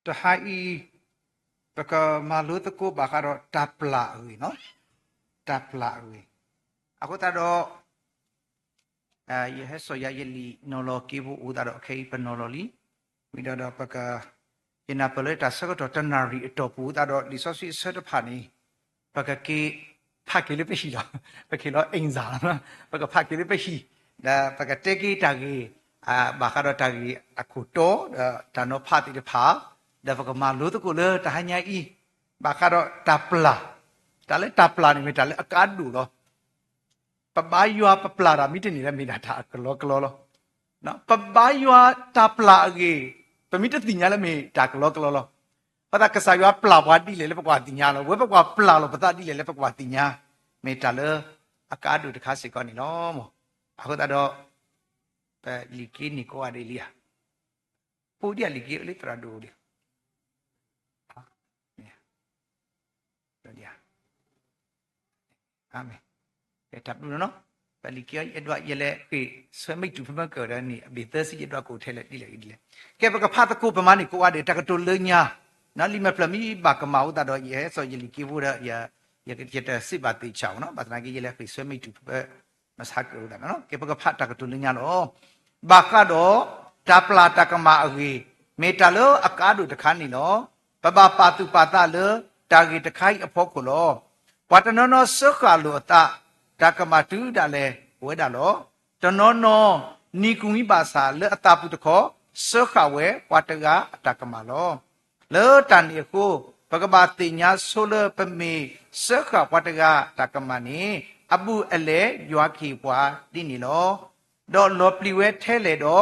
แต่ให้ปะก็มารู้ตะกูบาการอตับละเลยเนาะตับละเลยaku tak ada ya soya yeli noloki bu udara kai penololi mida ada paka ina pele tasaka to tanari to bu udara lisosi sedapani paka ki phakile pe hi la paka lo inza na paka phakile pe hi da paka teki tagi bakaro tagi aku to da no phati de pha da paka malu to ko le ta hanya i bakaro tapla tale tapla ni me tale akadu loปะบายยัวปะปลารามิตรนี่แหละมีนาทากลอกลอลเนาะปะบายยัวตาปลาเกปะมิตรติญาละมีตากลอกลอลปะตากษายัวปลาบวาดีเลยปะกว่าติญาลเวปะกว่าปลาลปะตาดีเลยปะกว่าติญาเมตาเลอากาดูตะคาสิกอนี่เนาะมออะก็ตาดอปะลิกินิโกอะเดลียปูดิอะลิกิลิตราโดดิเนี่ยเดียอาเมนทับดูเนาะปลิกิยดว่าเยเลปีสวยไม่จุดมันเกิดนี่เบเตอร์สิยดว่ากูเทเลดีเลยดีเลยแกปกพาตะกูประมาณนี้กูว่าเดตะกะตุเลญานะลิมพลมีบากมาอุตาดอเยซอยลิกิบูระยะเจตสิบาติชาวเนาะบาตนากิเยเลปีสวยไม่จุดมาสักรู้だเนาะแกปกพาตะกะตุเลญาเนาะบากะดอตาปลาตะกะมาอเกเมตาโลอากาดุตะคันนี่เนาะปะบาปาตุปาตะเลตากิตะไคอพอโคโลวัตโนโนสุขะโลตะตากมาตุดาเลเวดาโลตโนโนนิกุมิบาสาเลอตาปุตะขอสุขะเววัตกะตากมาโลเลตันเอโกปะกบาติญาโซเลปะเมสุขะวัตกะตากมานีอบุอเลยัวขีปวาตินี่โลดอโลปลิเวเทเลดอ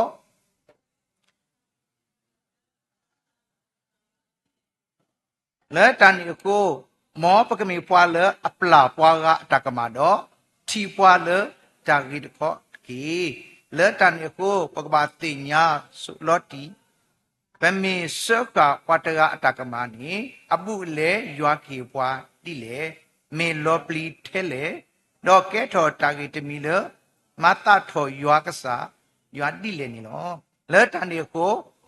เลตันเอโกหมอปะกะมีปวาเลอปลาปวากะตากมาดอทีปวาเลจากิตขอกีเลตันเอโกปกบาติญาสุลอติปะเมสกะวัตกะตากมานีอบุเลยัวขีปวาติเลเมโลปลีเทเลดอแกทอตากิตมีเลมาตาทอยัวกษายัวติเลนี่เนาะเลตันเอโก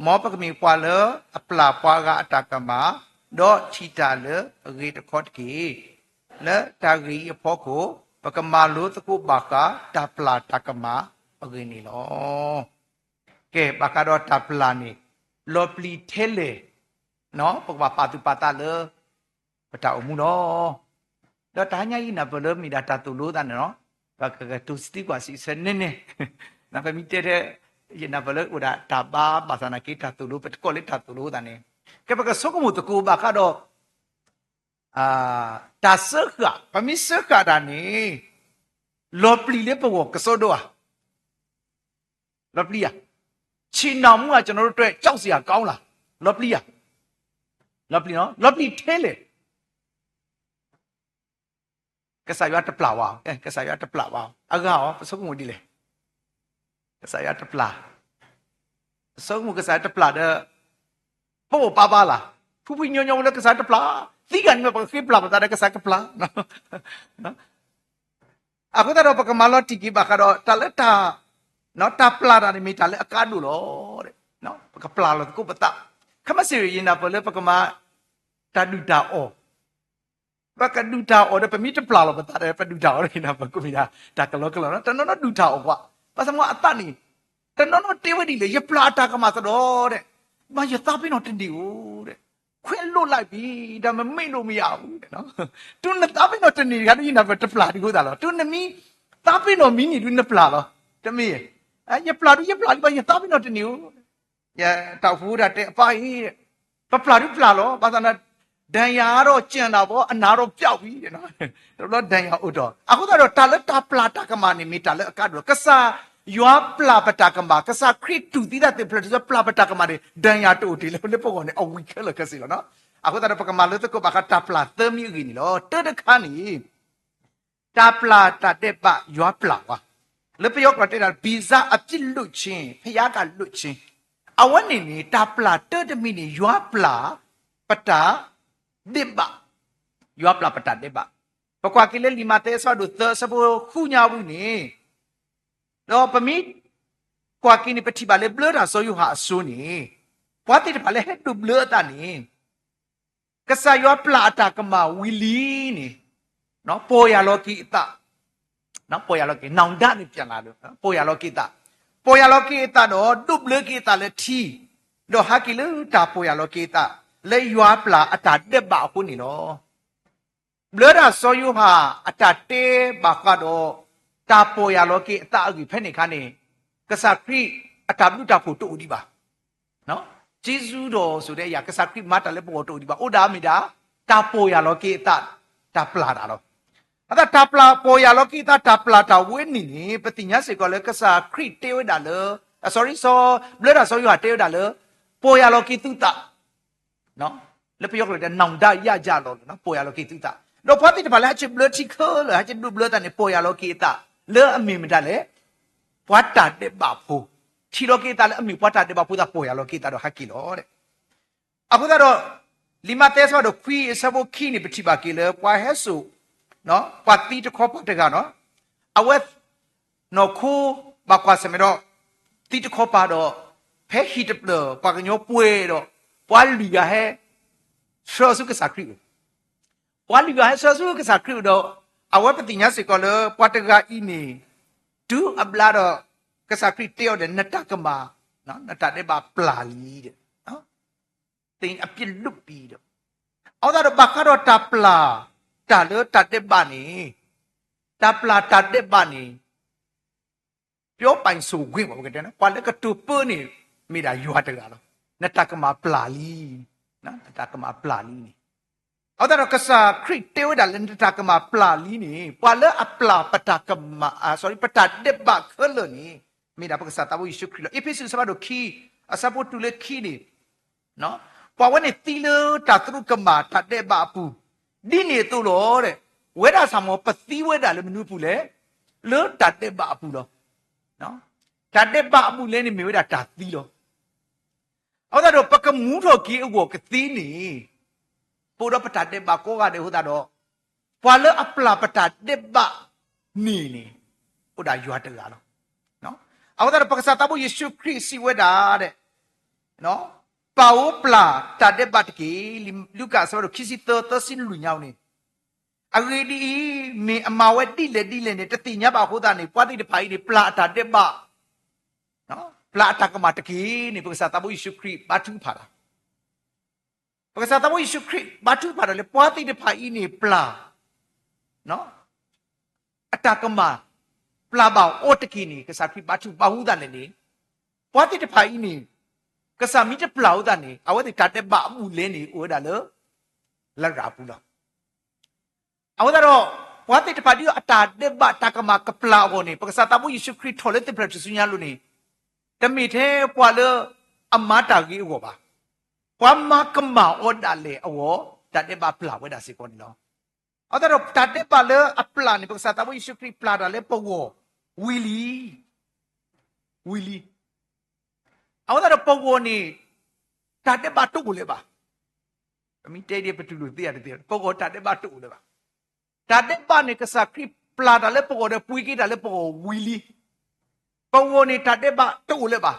หมอปกมีปวาเลอปลาปวากะตากมาดอทีตาเลกิตขอกีและตากีอพอโคปกมาลุตะกุบากาตาปลาตากมาอกินี่ลอแกบากาดอตาปลานี่ลอปลีเทเลเนาะปกว่าปาตุปาตาเลปะตาอมุเนาะดอตาญาอีนะเปเลมีดาตาตุโลตาเนาะปะกะตุสติกว่าสิเซเนเนนะเปมีเตเรยนะเปเลอุดาตาบาบาสนากิตาตุโลปะตะกอเลตาตุโลตาเนแกปกะสกมุตะกุบากาดอตาสึกะปะมิสึกะดานี่ลอปลีเลปวกะโซโดอะลอปลีอะชินาวมุอะကျွန်တော်တို့အတွက်ကြောက်စရာကောင်းလားလอปลีอะลอปลีเนาะลอปลีเทเลกะสายะตะปลาวากะสายะตะปลาวาอะกะอ๋อสกมุดิเลกะสายะตะปลาสกมุกะสายะตะปลาเดปอปาปาล่ะผู้ผู้ညောๆเลกะสายะตะปลาသိကန်မပခိပလာပတာကစကပလာနော်အခုတော့ပကမလောတိကိဘခတော့တလက်တာနော်တပလာတာမိတလက်အကားဒူလို့တဲ့နော်ပကပလာလို့ကိုပတာခမစီရင်နာပလေပကမတဒူတာအောပကဒူတာအောတဲ့ပမိတပလာလို့ပတာတဲ့ပဒူတာအောရနာပကုမီတာတကလောကလောနော်တနော်ဒူတာအောကွာပစမောအတနီတနော်တေဝဒီလေရပလာတာကမစတော့တဲ့မရတာပိနော်တင်ဒီဦးတဲ့ခွဲလွတ်လိုက်ပြီဒါမမိတ်လို့မရဘူးတဲ့နော်သူနတာပိနော်တနေကတော့ညနာပဲတပလာဒီကိုသာလို့သူနမီတာပိနော်မီနီသူနပလာလို့တမီးရပလာဒီဘာရတာပိနော်တနေဦးရတောက်ဖူးတာတဲ့အပိုင်တဲ့ပလာဒီပလာလို့ဘာသာနာဒံယာတော့ကျန်တာပေါ့အနာတော့ပျောက်ပြီတဲ့နော်တော်ဒံယာဥတော်အခုတော့တာလက်တာပလာတာကမနေမီတာလက်အကတော့ကစားยัวปลาปตากมากษาคริตุติดาเตปลาปลาปตากมาเดดันยาโตติเลเลปกอนเอาวิเคลกสิลเนาะအခုတရပကမာလတကဘကတပလာသမီကြီးနီလောတတခါနီတပလာတတဲ့ပရွာပလာဝါလေပယောကတဲ့ဗီဇာအပြစ်လွတ်ချင်းဖျားကလွတ်ချင်းအဝနေနေတပလာတတမီနေရွာပလာပတာဒီဘရွာပလာပတာဒီဘပကွာကိလေလီမာတဲဆောဒုသစဘူခုညာဘူးနေတော့ပမီကွာကိနေပတိပါလေဘလတာဆိုယူဟာအစိုးနေ ပွားတိတပါလေဟဲ့ဒုဘလတာနေကဆာယောပလာတာကမဝီလီနေနော်ပေါ်ရလောကိတနော်ပေါ်ရလောကိနောင်ဒနေပြန်လာလို့ပေါ်ရလောကိတပေါ်ရလောကိတတော့ဒုဘလကိတလည်းထီတော့ဟာကီလူတာပေါ်ရလောကိတလေယွာပလာအတာတက်ပါခုနေနော်ဘလရာဆောယူဟာအတာတေဘာကတော့တာပေါ်ရလောကိအတာအကြီးဖက်နေခါနေကဆာခရီအတာလူတာဖို့တူဒီပါနော်ဂျေဇူးတော်ဆိုတဲ့အရာကဆာခရီမတာလည်းပေါ်တူဒီပါအိုဒါမီတာတာပေါ်ရလောကိအတာတာပလာတာတော့အဲ့ဒါတာပလာပေါ်ရလောကိအတာတာပလာတာဝင်းနေနေပတိညာစေကလည်းကဆာခရီတေဝဒါလေ sorry ဆိုဘလရာဆောယူဟာတေဝဒါလေပေါ်ရလောကိတုတာနော်လက်ပြောလို့တဲ့နောင်တရကြလို့နော်ပေါ်ရလောကိတုတာတော့ဖတ်တိတပါလားအချစ်ဘလတိခေါ်လားအချစ်ဒုဘလတန်ပေါ်ရလောကိတာလဲအမီမတလဲပွားတာတဲ့ပါဖို့ချီလောကိတာလဲအမီပွားတာတဲ့ပါဖို့တာပေါ်ရလောကိတာတော့ဟာကီလို့တဲ့အခုတော့လီမာတဲဆိုတော့ခွီစဘခီနေပတိပါကီလဲပွားဟဲဆိုနော်ပတ်တိတခေါ်ပတ်တကနော်အဝက်နော်ခုဘကွာစမေတော့တိတခေါ်ပါတော့ဖဲဟီတပလပွားကညောပွေတော့ပွားလူရဟဲဆောစုကစားခရီပွားလူရဟဲဆောစုကစားခရီတော့အဝက်ပတိညာစေကလဲပွားတကအီနေဒူအဘလာတော့ကစားခရီတယောတဲ့နတကမာနော်နတတဲ့ပါပလာလီတဲ့နော်တင်အပြစ်လွတ်ပြီးတော့အော်တော့ဘခါတော့တပလာတာလေတတဲ့ပါနေတပလာတတဲ့ပါနေပြောပိုင်ဆိုခွင့်ပါဘယ်ကတဲ့နော်ပွားလကတူပနေမိတာရွာတကတော့နတကမာပလာလီနော်နတကမာပလာလီနေအော်တော့ကစားခရီတေဝဒါလနတကမာပလာလီနေပွာလအပလာပတကမာ sorry ပတတဲ့ဘခလနေမိတာပကစားတဘယေရှုခရစ်အဖေဆုစဘာတို့ခီအစပေါ်တူလေခီနေနော်ပွာဝနေတီလတာသူကမာတတဲ့ဘပူဒီနေတူလို့တဲ့ဝဲတာဆာမောပတိဝဲတာလည်းမနုဘူးလေလောတတဲ့ဘပူတော့နော်တတဲ့ဘပူလဲနေမိဝဲတာတာသီးတော့အော်တော့ပကမူတော့ကြီးအကိုကသီးနေပိုတော့ပတတဲ့ဘကိုကတဲ့ဟိုတာတော့ပွာလအပလာပတတဲ့ဘနေနေဟိုတာရွာတလာတော့နော်အော်တော့ပကစားတဘယေရှုခရစ်စီဝဲတာတဲ့နော်ပါဝပလာတတဲ့ဘတ်ကီလူကာဆိုတော့ခီစီတော်တစင်လူညောင်းနေအဂေဒီမေအမဝဲတိလေနေတတိညပါဟိုတာနေပွားတိတဖိုင်နေပလာတတဲ့ဘနော်ပလာတကမတကီနေပကစားတဘယေရှုခရစ်ဘာတူဖာတာပကစားတဘယေရှုခရစ်ဘာတူဖာတယ်လေပွားတိတဖိုင်နေပလာနော်အတကမပလာဘောအိုတကီနေကစားခရစ်ဘာတူဘာဟုတာနေပွားတိတဖိုင်နေကစားမိတပလောက်တာနေအဝတ်တတဲ့ဘာအမှုလင်းနေအိုဒါလေလက်ရာပူလားအဝတ်တော့ပွားတိတဖာဒီအတာတဲ့ဘာတကမကပလာကိုနေပကစားတဘယေရှုခရစ်ထော်လက်တဲ့ပြတ်စုညာလို့နေတမိသေးပွာလအမတာကြီးကိုပါပွာမကမအော်ဒါလေအောတတဲ့ဘာပလာဝဲတာစီကိုနော်အော်တော့တတဲ့ဘာလေအပလာနေပကစားတဘယေရှုခရစ်ပလာဒါလေပေါ်ဝီလီအော်တော့ပေါ်နေတတဲ့ဘာတုတ်ကိုလေပါအမိတဲတဲ့ပတူလို့သိရတယ်ပေါ်တတဲ့ဘာတုတ်ကိုလေပါတတဲ့ဘာနေကစားခရစ်ပလာဒါလေပေါ်တဲ့ပွေးကြီးဒါလေပေါ်ဝီလီပေါ်နေတတဲ့ဘာတုတ်လေပါ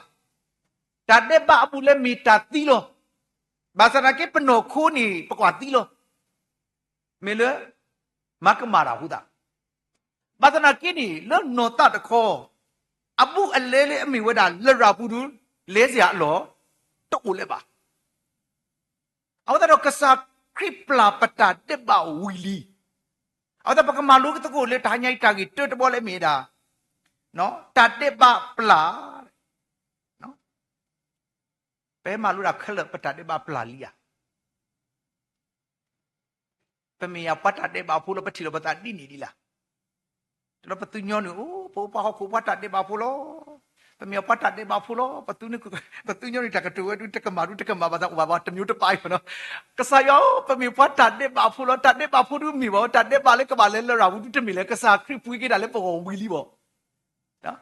တတဲ့ဘာအပူလေမီတာတီလောဘာစနာကေပနောခိုးနေပကွာတီလောမေလမကမာရာဟုတာဘာစနာကေနေလောနောတတခောအပူအလဲလေအမိဝဲတာလရာပူဒူလဲစရာလောတုတ်လေပါအော်တော့ကစားခရစ်ပလာပတာတဲ့ဘာဝီလီအော်တော့ပကမာလူကတကိုလေထားညိုက်တာကြီးတွတ်တဘောလေမေတာနော်တတဲ့ဘာပလာနော်ဘဲမာလူရာခလပတာတဲ့ဘာပလာလီယာပမေယပတာတဲ့ဘာဖူလပတိလပတာဒီနေဒီလားတော့ပသူညောနေအိုးပိုးပါဟောပတာတဲ့ဘာဖူလောပမေယပတာတဲ့ဘာဖူလောပသူညောနေတကတူဝဲတူတကမာတူတကမာဘာသာဘာတမျိုးတပိုင်နော်ကဆာယောပမေပတာတဲ့ဘာဖူလောတတဲ့ဘာဖူဒူမီဘောတတဲ့ဘာလေကဘာလေလရာဘူးတူတမီလေကဆာခရစ်ပွေးကြတာလေပေါ်ဝီလီဘောနော်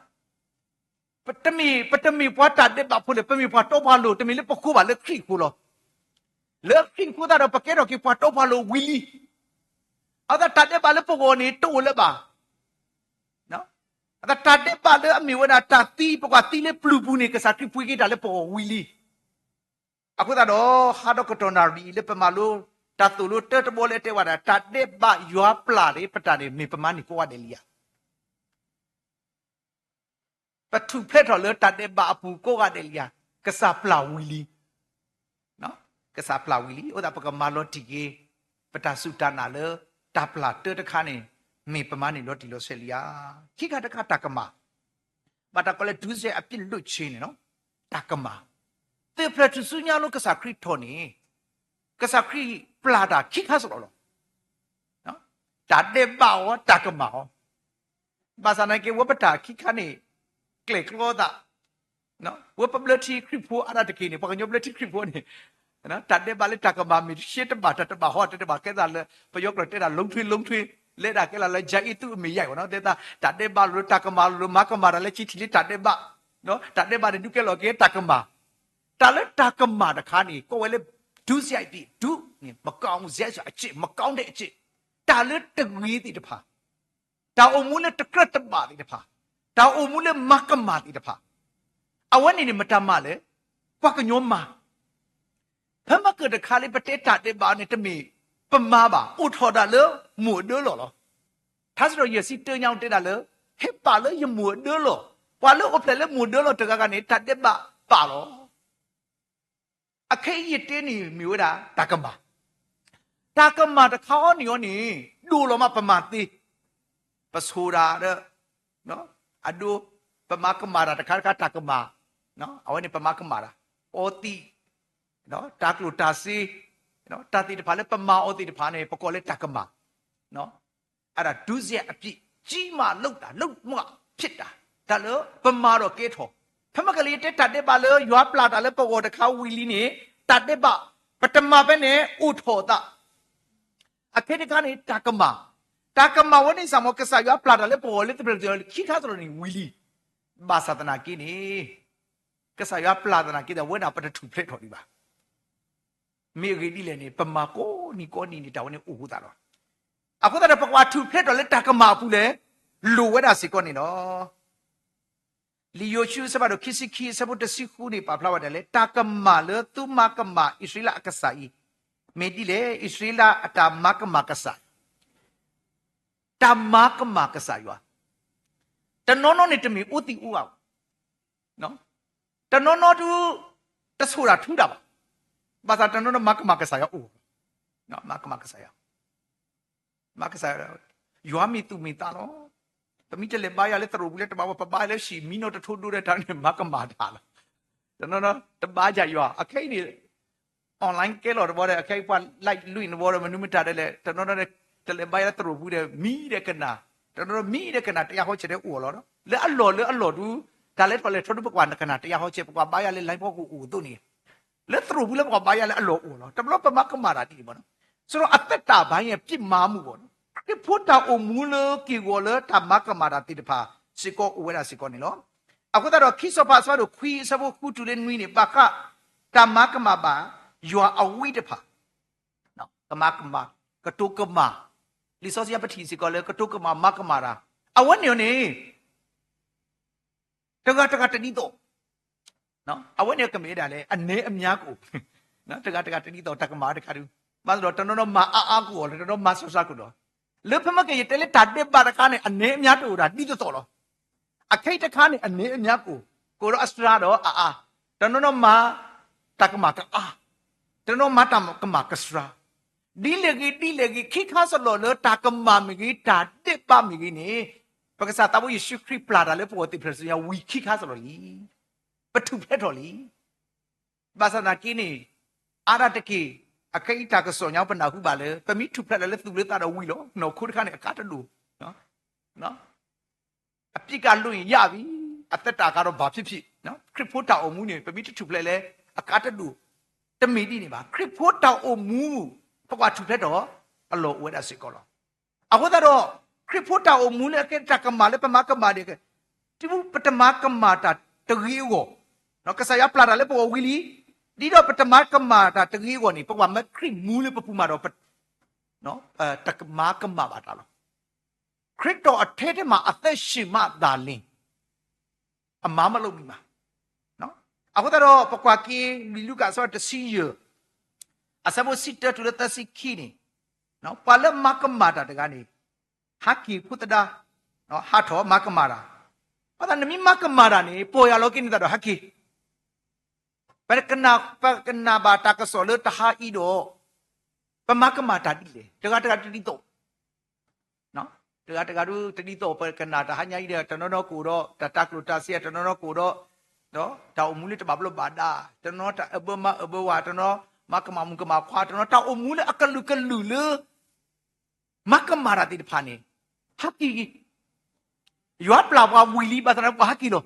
ပတမီပွားတတဲ့ဘာဖူလေပမေပွားတော့ဘာလို့တမီလေပခုဘာလေခရစ်ခုလောလေခရစ်ခုတာတော့ပကဲတော့ကိပွားတော့ဘာလို့ဝီလီအဲ့ဒါတတဲ့ဘာလေပေါ်နေတိုးလေပါနော်အဲ့ဒါတတဲ့ဘာလေအမီဝနာတတီပကွာတီလေပလူပူနေကစားခရစ်ပွေးကြတာလေပေါ်ဝီလီ အခုတော့ဟာတော့ကတော်နာရီလေပမာလို့တတူလို့တတဘောလေတဲ့ဝါတာတတဲ့ဘရွာပလာလေပတာနေမေပမာနီကိုဝတယ်လီယာပထုဖက်တော်လေတတဲ့ဘအပူကိုကတယ်လီယာကစားပလာဝီလီနော်ကစားပလာဝီလီဩဒါပကမာလော်တီကေပတာစုတနာလေတပလာတတခါနေမေပမာနီလော်တီလောဆယ်လီယာခိကတခါတကမာဘာတကလေဒူးစေအပြစ်လွတ်ချင်းနော်တကမာတေဖရတဆုညာလို့ကစားခရစ်တော်နေကစားခရစ်ပလာတာခိခါဆိုတော့နော်တတဲ့ဘာဝတကမာဘာသာနိုင်ကေဝပတာခိခါနေကလေကလောတာနော်ဝပဘလတီခရစ်ဖို့အရာတကိနေပကညဘလတီခရစ်ဖို့နေနော်တတဲ့ဘာလေတကမာမီရှစ်တဘာတတဘာဟောတတဘာကဲတာလေပယောကရတဲ့တာလုံထွေးလဲတာကဲလာလဲဂျာအီတူအမေရိုက်နော်တဲ့တာတတဲ့ဘာလို့တကမာလို့မကမာရလဲချီတီတတဲ့ဘာနော်တတဲ့ဘာဒုကဲလောကေတကမာတလက်တကမာတခါနေကိုဝဲလေဒုစရိုက်ပြီဒုမကောင်းဇက်ဆိုအချစ်မကောင်းတဲ့အချစ်တလက်တဝေးတိတဖာတောင်အမှုနဲ့တကရတပါတိတဖာတောင်အမှုနဲ့မကမာတိတဖာအဝဲနေမတမလဲပကညောမာဖမကတခါလေးပတဲတာတဲ့ပါနဲ့တမီပမာပါဥထော်တာလေမွတ်တယ်လောထားစတော့ရစီတေးညောင်းတဲ့တာလေဟစ်ပါလေရမွတ်တယ်လောပွာလို့အဖလဲမွတ်တယ်လောတကကနေတတဲ့ပါလောအခက်ရတဲ့နေမျိုးတာတကမာတခါနေရောနေဒူလောမပမာတိပဆိုရာတဲ့နော်အဒူပမာကမာတာတခါတကမာနော်အဝနေပမာကမာတာအောတိနော်တာကလူတာစီနော်တာတိတဖာလဲပမာအောတိတဖာနေပကောလဲတကမာနော်အဲ့ဒါဒုစရအပြစ်ကြီးမှလောက်တာလောက်မှဖြစ်တာဒါလို့ပမာတော့ကဲထော်ဖမကလေးတက်တဲ့ပါလေရွာပလာတာလေပေါ်တခါဝီလီနေတတဲ့ပါပတမပဲနဲ့ဥထောတာအခက်တခါနေတကမာဝနေစမောကဆာရွာပလာတာလေပေါ်လေတပလခိခါဆိုနေဝီလီဘာသာတနာကိနေကဆာရွာပလာတနာကိတဲ့ဝနာပတထုဖလက်ထော်ဒီပါမေဂီဒီလေနေပမာကိုနီတာဝနေဥဟုတာတော့အခုတည်းပကွာထုဖလက်တော့လေတကမာဘူးလေလိုဝဲတာစီကောနေနော်လီယိုချူစဘာတို့ခီစီခီစဘတ်တစီခုနေပါဖလာဝတယ်လေတကမာလေသူမကမာဣသရေလအကဆာဤမေဒီလေဣသရေလအတာမကမာကဆာတမကမာကဆာယောတနောနောနေတမီဥတီဥအောင်နော်တနောနောတူတဆိုတာထူးတာပါဘာသာတနောနောမကမာကဆာယောနော်မကမာကဆာယောမကဆာယောမီတူမီတာနော်တမိတလေဘာရလေတရဘူးလေတဘာပဘာလေရှိမီနိုတထိုးတိုးတဲ့တန်းနဲ့မကမာတာလားတနော်တဘာကြရွာအခိတ်နေ online ကဲလို့တော့အခိတ်ပါလိုက်လွိနေဘောမနုမတာတဲ့လေတနော်တလေဘာရတရဘူးတဲ့မီတဲ့ကနာတနော်မီတဲ့ကနာတရားဟောချက်တဲ့ဦးလောနော်လေအလောတူဒါလေတော့လေထိုးပကွာကနာတရားဟောချက်ပကွာဘာရလေလိုက်ဖို့ကိုဦးတို့နေလေတရဘူးလေပကွာဘာရလေအလောဦးလောတဘလပမကမာတာဒီဘောနော်ဆိုတော့အသက်တာဘိုင်းရဲ့ပြစ်မှားမှုပေါ့နော်ဒီဖို့တာအမူလကီကိုလေတမကမာတာတိတဖာစီကိုဝဲတာစီကိုနေလောအခုတော့ခိစောပါစတို့ခွီစဖို့ခုတူလေနွီးနေပါကတမကမာပါယွာအဝိတဖာနော်တမကမာကတုကမာလီစောစီယပတိစီကိုလေကတုကမာမကမာတာအဝနေနေတကတနီတော့နော်အဝနေကမေးတာလေအနေအများကိုနော်တကတနီတော့တကမာတခါတူမဆိုတော့တနော်မအာကိုလေတနော်မဆောဆာကိုတော့လေဖမကေတဲလေတတ်တဲ့ပါတခါနဲ့အနေအများတူတာတိတော့လောအခိတ်တခါနဲ့အနေအများကိုရောအစရာတော့တနော်မတကမာကတနော်မတမကမာကစရာဒီလေကြီးခိခါစလောလေတကမာမကြီးတတ်တဲ့ပါမကြီးနေပက္ကစားတဘယေရှုခရစ်ပလာတာလေပေါ်တိပရစယဝီခိခါစလောလီပထုဖက်တော်လီဘာသာနာကိနေအာရတကေအခိတ်တာကစောညောပနာဟုပါလေပမိထုဖက်လေသူလေတာတော့ဝီလောနော်ခုတခါနဲ့အကားတလူနော်အပြစ်ကလွတ်ရင်ရပြီအသက်တာကတော့ဘာဖြစ်နော်ခရစ်ဖို့တောက်အမှုနေပမိထုဖက်လေအကားတလူတမီတိနေပါခရစ်ဖို့တောက်အမှုပကွာထုဖက်တော့အလောဝဲတာစစ်ကောလောအခုတော့ခရစ်ဖို့တောက်အမှုလေကဲတကမာလေပမကမာတဲ့တိဘူးပတမကမာတာတကြီးကိုနော်ကဆာယပလာတာလေပေါ်ဝီလီဒီတော့ပတမကမာတာတကြီးကိုနေပကွာမခရစ်မူလေပပူမာတော့နော်တကမာကမာပါတာလောခရစ်တော်အထဲမှာအသက်ရှင်မှသာလင်အမားမလုပ်မိမှာနော် အခုတော့ပကွာကီလီလူကဆောတစီယအစဘောစစ်တတူတစီခီနီနော်ပါလမကမာတာတကနေဟာကီဖုတဒါနော်ဟာထောမကမာတာဘာသာနမီမကမာတာနေပေါ်ရလောကိနေတာတော့ဟာကီပကနာဘာတာကဆောလတဟာဤတော့ပမကမာတာတိလေတကတိတော့နော်တကတို့တတိတော့ပကနာတာဟာညာဤတဲ့တနော်ကိုတော့တတကလုတာစီတနော်ကိုတော့နော်တောင်မူလေးတဘာဘလဘာဒါတနော်တအဘမအဘဝတနော်မကမာမကမာခွာတနော်တောင်မူလေးအကလူလေမကမာရာတိဖာနေဟာကီရွာပလာဝဝီလီဘာသနာဟာကီလို့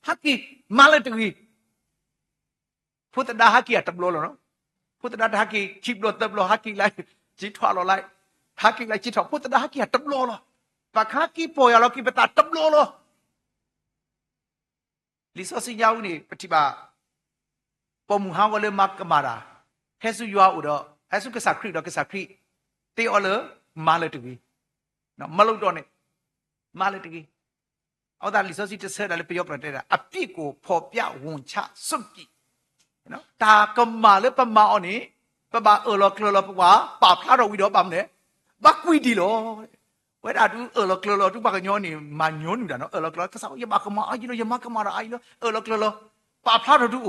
ဟာကီမာလတကီဖုတဒါဟာကီအတဘလောနော်ဖုတဒါဟာကီချိဘလောတဘလောဟာကီလိုက်ဂျီထွာလောလိုက်ဟာကီလိုက်ဂျီထွာဖုတဒါဟာကီအတဘလောလောပခါကီပေါ်ရလောကီပတာတဘလောလောလီဆိုစီညာဦးနေပတိပါပေါ်မူဟာဝလေမကမာရာဟဲဆူရွာဦးတော့ဟဲဆူကစားခရီတော့ကစားခရီတေအော်လမာလတကီနော်မလို့တော့နေမာလတကီအော်ဒါလီဆိုစီတဆဲတယ်ပြောပြတဲ့အပြစ်ကိုဖော်ပြဝန်ချစွန့်ကြည့်နော်တာကမာလေပမာအော်နေပပအော်လောကလောပကွာပါဖလာတော့ဝီတော့ပါမလဲဘကွီဒီလောဝဲတာတူအော်လောကလောတူပါကညောနေမညောနေတာနော်အော်လောကလောကစားရမကမာအကြီးလို့ရမကမာရာအိုင်လောအော်လောကလောပါဖလာတော့တူ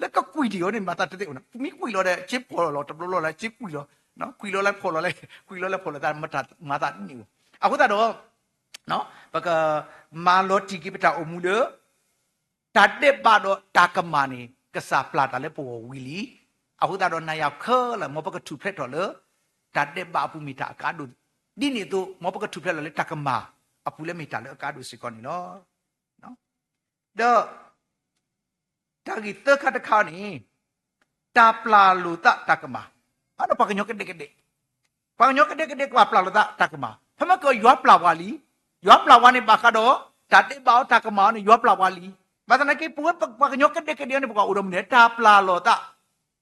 လက်ကကွီဒီရောနေမတာတဲ့နော်မိကွီလောတဲ့ချစ်ပေါ်လောတဘလောလဲချစ်ကွီလောနော်ကွီလောလဲပေါ်လောလဲကွီလောလဲပေါ်လောဒါမတာနေဘူးအခုတော့နော်ဘကမာလောတီကိပတာအမှုလေတတ်တဲ့ပါတော့တာကမာနေကစားပလာတာလဲပေါ်ဝီလီအခုတော့နာရောက်ခဲလာမဘကထူဖက်တော့လေတတ်တဲ့ပါပူမီတာကာဒုဒီနေတော့မဘကထူဖက်လဲတာကမာအပူလဲမီတာလဲကာဒုစီကောနီနော်တော့တာဂီတခတ်တခါနေတာပလာလူတာကမာအဲ့တော့ပကညောကတဲ့ပကညောကတဲ့ကပလာလူတာကမာဖမကောရွာပလာဝါလီရွာပလာဝါနေပါကတော့တတ်ဘောတာကမာနေရွာပလာဝါလီဘာတနကေပွေးပကညောကတဲ့နေပကဥဒမနေတာပလာလော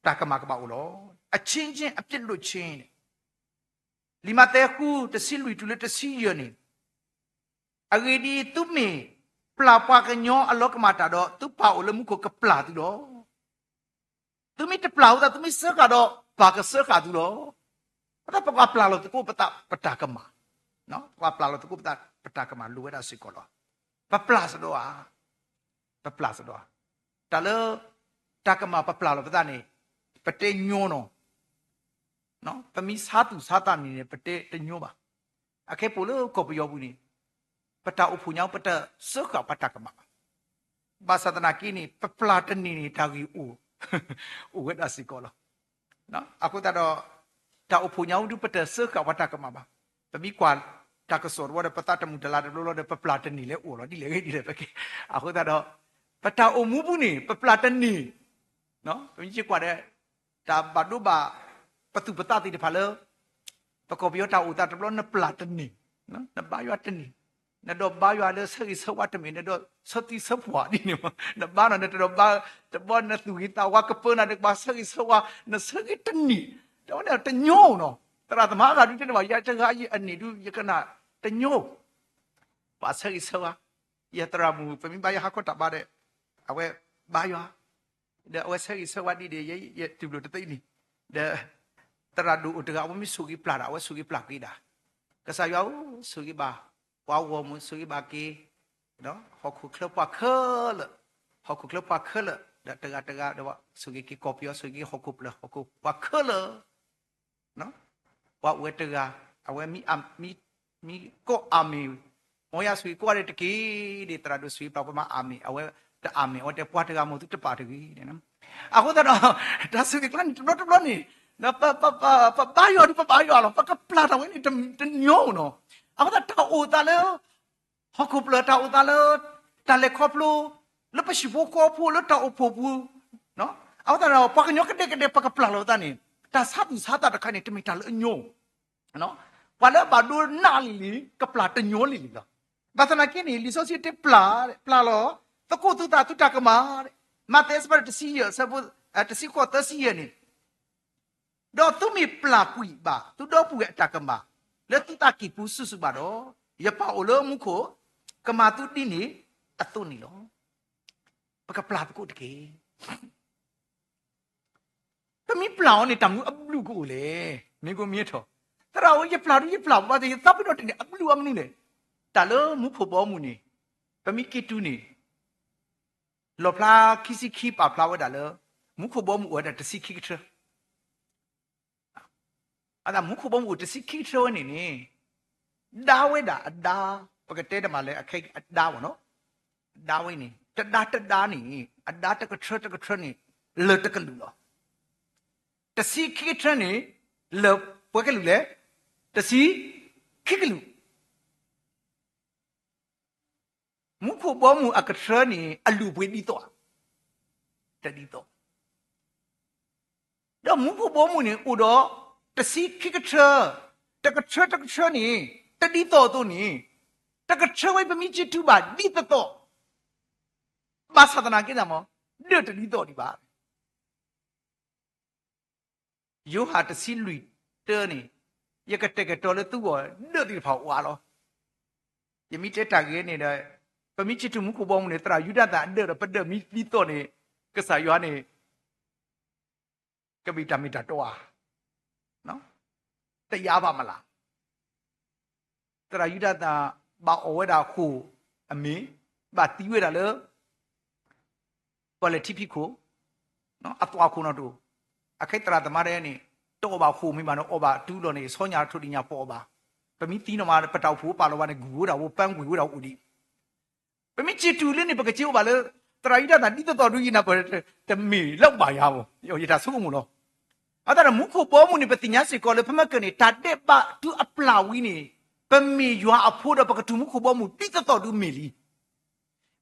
တာကမာကပါဦးလောအချင်းချင်းအပြစ်လွတ်ချင်းလီမတဲခုတစီလူတူလက်တစီယနေအဂီဒီသူမီပလာပကညောအလောကမာတာတော့သူပါဦးလမှုကိုကပလာသူတော့သူမီတပလာဦးတာသူမီစကတော့ပါကစကသူတော့ဘာပကပလာလို့တကိုပတာကမာနော်ပပလာလို့တကူပတာကမာလူဝဲတာစိကောလောပပလာစတော့ပပလာစတော့တလတာကမာပပလာလို့ပတာနေပတေညိုနော်ပမီစားသူစားတာနေပတေတညိုပါအခဲပိုလို့ကောပယောဘူးနေပတာအဖူညောင်းပတစကပတာကမာဘာသဒနာကီနေပပလာတနေနေတာကြီးဦးဝဲတာစိကောလောနော်အခုတော့တာအဖူညောင်းဒုပတစကပတာကမာပါပမီကွာတာကစောဝရပတာတမှုတလာတလို့ပပလာတနီလေအိုလောဒီလေဒီလေပကေအခုတော့ပတာအမှုဘူးနေပပလာတနီနော်ပမီချကွာတဲ့တာဘဒုဘာပတုပတာတိတဖာလပကောပြောတာဥတာတလို့နပလာတနီနော်နဘာယွတ်တနီနတော့ဘာယွာလေဆိစဝတ်မီနတော့စတိစဖွာဒီနေမနဘာနတော့ဘာတဘောနသူဂီတာဝကပနာဒဘာဆိစဝနဆိတနီတော့ねတညို့နော်တရသမားကဒီတဲ့မှာရချက်ကကြီးအနေတူယကနာတညို့ပါဆိစဝယတရမူပမိဘာယဟာကတပါတဲ့အဝဲဘာယွာတဲ့အဝဲဆိစဝဒီတဲ့ရတူလို့တသိနေတဲ့တရဒူတကဝမီဆူဂီပလာအဝဲဆူဂီပလာကိတာကစားယောဆူဂီဘာဝါဝမဆူဂီဘာကေနော်ဟောခုကလပခလဟောခုကလပခလတကတော့ဆူဂီကီကောပီယဆူဂီဟောခုပလဟောခုပခလနော်ဝါဝဲတကအဝဲမီကိုအာမီမောရဆွေကိုရတဲ့ကေဒီတရဒုဆွေပပမအာမီအဝဲတအာမီဝတ်တဲ့ပွားတကမို့သူတပါတကြီးတဲ့နော်အခုတော့ဒါဆွေကလန်တော့နေနော်ပဘာယောလောပကပလာတော့နေတညို့နော်အခုတော့တာအိုတာလေဟခုပလတာအိုတာလေတာလေခေါပလိုလပရှိဖို့ခေါဖိုလတာအိုဖိုဘူးနော်အခုတော့ပကညောကတဲ့ပကပလာလို့တာနေတာစားတာတခါနေတမီတာလေညို့နော်ဘာလဲဘာဒိုနာလီကပလာတညို့လီလားဘာသနာကင်းနေလီဆိုစီတပလာလောတကုတူတာကမာမတ်စပါတစီရဆဘတစီကိုတစီရနေတော့သူမီပလာကွီပါသူတော့ပူရဲ့တာကမာလက်တူတာကီပူစုပါတော့ရပါအလုံးမှုကိုကမာတူတီနေအတုန်နီလောပကပလာတကုတကေ ก็มีเปล่าเนี่ยตำนูอับลูกูเลยมีกูมีเถอะแต่เราอย่าเปล่าว่าจะซับไปโดนเนี่ยอับลูอับนู่นเลยแต่แล้วมุขบอมูนี่ก็มีกิตูนี่หลบพลาคิสิคีปาพลาวะแต่แล้วมุขบอมูว่าแต่สิคีเถอะแต่มุขบอมูแต่สิคีเถอะนี่ดาวเวดาดาปกติแต่มาเลยใครดาวเนาะดาวนี่จะดานี่ดาตะกะเถอะนี่เลิศตะกันดูหรอตะซีคิดเท่านี้เลิบพวกกันรู้เลยตะซีคิดกันรู้มุขบ่มุอักเท่านี้อลูปวยดีตัวจะดีตัวเดี๋ยวมุขบ่มุเนี่ยอุดอตะซีคิดกันเท่าตะกะเท่านี้ตะดีตัวนี้ตะกะเท่าไว้เป็นมิจิตุบาดีตัวบาสตนากินอะมั้งเดือดดีตัวดีบ้ายูหาตสิลุยเตอร์นี่ยังกระเตกตัวเลยตัวเดือดที่เผาว่าหรอยังมีเจตากเนี่ยเนี่ยพอมีจิตมุขบองเนี่ยตรายุดาตาเดือดประเดิมมีดีตัวเนี่ยก็สายย้อนเนี่ยก็มีตามีตาตัวเนาะแต่ยาบ้ามาละตรายุดาตาบ่าวเอาไว้ดาคู่อเมบ่าตีไว้ดาเลยพอเลยที่พี่คู่เนาะอัตวาคู่เนาะดูအခိတ်တရာသမားတဲ့นี่တော့ဘာခုမိမနော်ဩဘာတူးလို့နေဆောညာထုတိညာပေါ်ပါပမီတီနော်မှာပတောက်ဖို့ပါလောပါနဲ့ဂူတော့ပန်းဂူတော့ဦးဒီပမီချီတူလေးနေပကချီဩဘာလဲတရာကြီးတာတိတော်တူကြီးနာပေါ်တမီလောက်ပါရပါယောရတာဆုမှုလို့အဲ့ဒါမုခုပေါ်မှုနေပတိညာစီကောလေဖမကနေတတဲ့ပါတူအပလာဝီနေပမီရွာအဖို့တော့ပကတူမုခုပေါ်မှုတိတော်တူမီလီ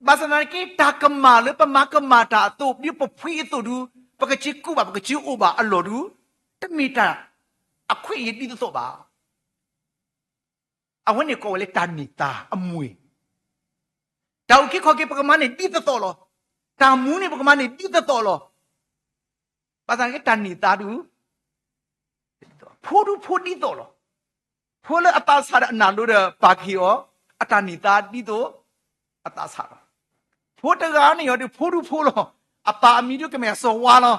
ဘာစနာကေတာကမာလေပမကမာတာတော့ပြပဖွေးတူပကချီကူပါပကချီအိုပါအလော်ဒူတမီတာအခွင့်ရည်တော့ပါအဝနေကိုလေတန်နီတာအမွေတောက်ခိခေါ်ကေပကမနေတိတော့လောတာမူးနေပကမနေတိတော့လောပါစံကေတန်နီတာဒူဖိုးဒူဖိုးတိတော့လောဖိုးလေအတာဆာအနာလို့ပါခီယောအတနီတာတိတော့အတာဆာဖိုးတကားနေရောဒီဖိုးဒူဖိုးလောအပါအမီတို့ကမဲစောဝါလော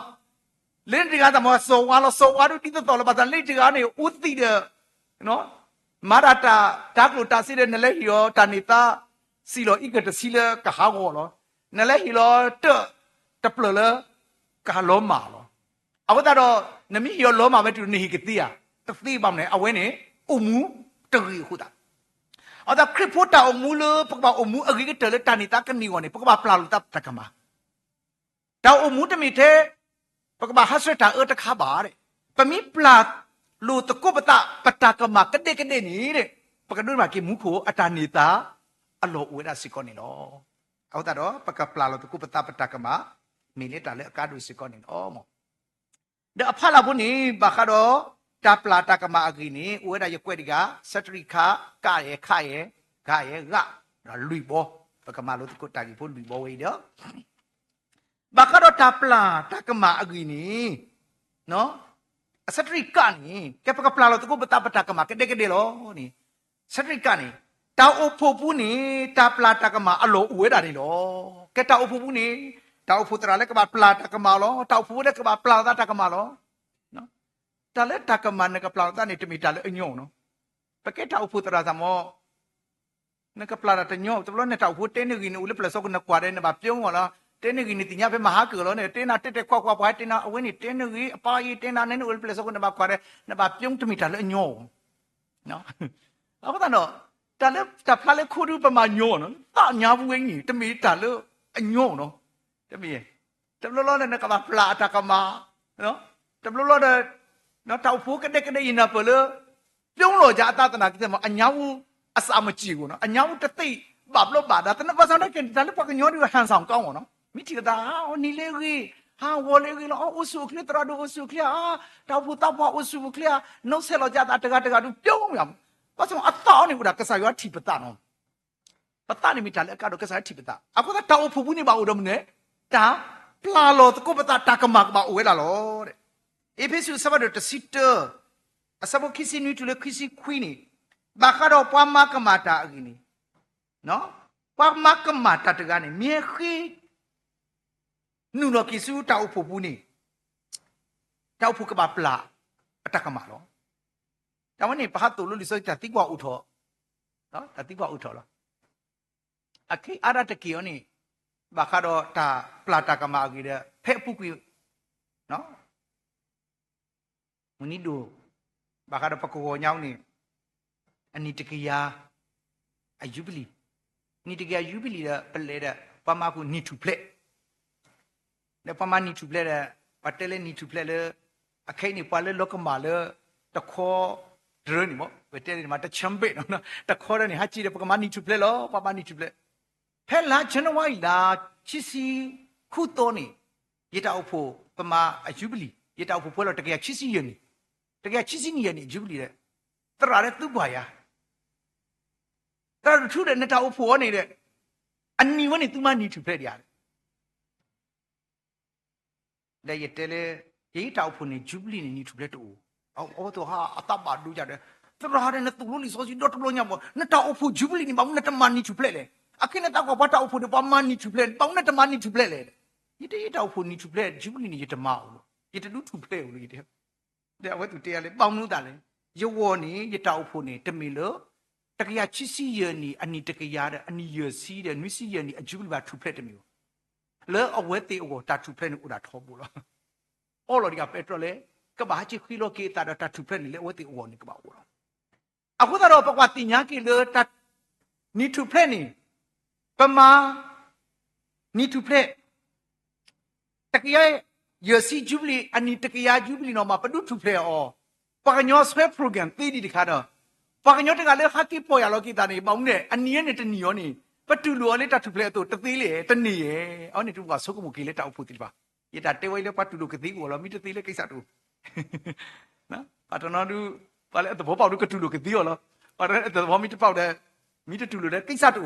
လင်းတကားတမောစောဝါတို့တိတော်လောပါတလိတ်တကားနေဥသိတဲ့နော်မာရတာဒါကလိုတာစီတဲ့နလဲဟီယောတာနေတာစီလောဣကတစီလကဟာဝောလောနလဲဟီလောတပလလကလောမာလောအဝတ်တော့နမီယောလောမာပဲတူနေဟီကတိယတသိပါမလဲအဝဲနေအုံမူတရီခုတာအဒါခရစ်ဖို့တာအုံမူလပကပါအုံမူအဂိကတလတာနေတာကနီဝနေပကပါပလာလူတပ်တကမာดาวอมูตมีเทปกบาฮัสเรตาตะคาบาเรปมีปลาลูตะกุปตะปตากมากระเดนี้เรปกดุมากิมุโขอตานิตาอโลอเวดาสิกอนิโนเอาตาดอปกปลาลูตะกุปตะปตากมามีเลตาเลกาดูสิกอนิโอมเดอพาลาบุนีบาคาดอตาปลาตากมาอกินีอเวดายกเวดิกาสัตริคากาเยคาเยกาเยกะลุยโบปกมาลูตะกุตากิพุลุยโบเวเดอบาคาโดตาปลาตากมาอกีนี่เนาะสัตริกานี่แกปกปลาเราตะกุปตาปตากมาแกเด็กๆหรอนี่สัตริกานี่ตาโอโพปูนี่ตาปลาตากมาอโลอเวดานี่หรอแกตาโอโพปูนี่ตาโอโพตราเลกบาปลาตากมาหรอตาโอโพเลกบาปลาตากมาหรอเนาะตาเลตากมาเนกปลาตานี่ตมีตาเลอญอเนาะปะแกตาโอโพตราซามอเนกปลาตะญอตะโลเนตาโอโพเตนกินอุเลปลาซอกนกวาเดเนบาပြုံးဟောလားတင်းနေကြီးနေတင်ရပဲမဟာကူလောနေတင်းနာတက်တက်ခွာခွာပွားတင်းနာအဝင်းနေတင်းနေကြီးအပါကြီးတင်းနာနဲ့ဥလပလက်စကုနဘာခွာရဲနဘာပြုံးတမီတာလဲညောနော်အခုတော့တာလဲတာဖလာလဲခုရူပမာညောနော်တာညာဘူးဝင်းကြီးတမီတာလဲအညောနော်တမီတဘလောနဲ့ကဘာဖလာတာကမာနော်တဘလောနဲ့နော်တောက်ဖို့ကတဲ့ရင်နာပလပြုံးလို့ကြအတတနာကိစ္စမှာအညာဘူးအစာမကြည့်ဘူးနော်အညာဘူးတသိဘာဘလို့ဘာဒါတနဘာဆောင်တဲ့ကတလည်းပကညောဒီဟန်ဆောင်ကောင်းနော်မိချီတာနီလေကြီးဟာဝလေကြီးလောအဆုခလတရာဒိုအဆုခလတောက်ဖို့တောက်ဖို့အဆုခလနှုတ်ဆက်လို့ကြတာတကတူပြုံးရမှာဘာလို့အတောင်းနေဘူးဒါကစားရထိပတာနော်ပတာနေမိတာလည်းကတော့ကစားထိပတာအခုတော့တောက်ဖို့ဘူးနေပါဦးတော့မနဲ့ဒါပလာလို့တကုပတာတကမကပါဝဲလာလို့တဲ့အေဖေဆုစဘတ်တစီတအစဘခိစီနွီတူလေခိစီခွီနီဘာကတော့ပွားမကမာတာအကြီးနီနော်ပွားမကမာတာတကနေမြေခီ nu lo ki su tau phu pu ni tau phu ka ba pla atak ma lo ta wan ni pa to lo li so ta ti kwa u tho no ta ti kwa u tho lo akhi ara ta ki yo ni ba kha do ta pla ta ka ma ki de phe pu ki no muni do ba kha do pa ko nyao ni ani ta ki ya a jubilee ni ta ki ya jubilee da ple da pa ma ku ni tu ple ne pa ma ni tu ple da pa te le ni tu ple le akai ni pa le lo ka ma le ta kho dre ni mo we te ni ma ta cham pe no ta kho de ni ha chi de pa ma ni tu ple lo pa ma ni tu ple phe la chen wai la chi si khu to ni ye ta pho pa ma a jubilee ye ta pho pho lo ta ki ya chi si ye ni ta ki ya chi si ni ye ni jubilee de tra de tu ba ya ta thu de na ta pho ni de an ni wa ni tu ma ni tu ple de ya le ye te le ye ta pho ni jubilee ni tu ple to oh to ha ata ba du ja de tra de na tu lo li so si do to lo nya mo na ta pho jubilee ni ba na ta ma ni tu ple le akina ta ko ba ta pho de pa ma ni tu ple ba na ta ma ni tu ple le ye ta pho ni tu ple jubilee ni ye ta ma lo ye ta du tu ple lo ye de wa tu te ya le pa nu ta le ye wo ni ye ta pho ni te mi lo ta ki ya chi si ye ni ani ta ki ya de ani ye si de nwi si ye ni a jubilee ba tu ple te mi lo le a we te o ta tu ple ni u da tho bu lo all lo di ka petrol le ka ba chi khi lo ke ta da ta tu ple ni le we te o ni ka ba o lo aku ta ro pa kwa ti nya ki le ta ni tu ple ni pa ma ni tu ple ta ki ya ye si jubilee ani ta ki ya jubilee no ma pa du tu ple o pa ka nyo swe program ti di ka do pa ka nyo ta ka le ha ki po ya lo ki ta ni ba un ne ani ye ne ta ni yo ni pa tu lo le ta tu ple to ta ti le ta ni ye au ni tu ka so ko mo ki le ta u pu ti ba ye ta te wai le pa tu lo ka ti ko lo mi ta ti le kai sa tu na pa to no du pa le ta bo pa du ka tu lo ka ti yo lo pa le ta bo mi ta pa de mi ta tu lo de kai sa tu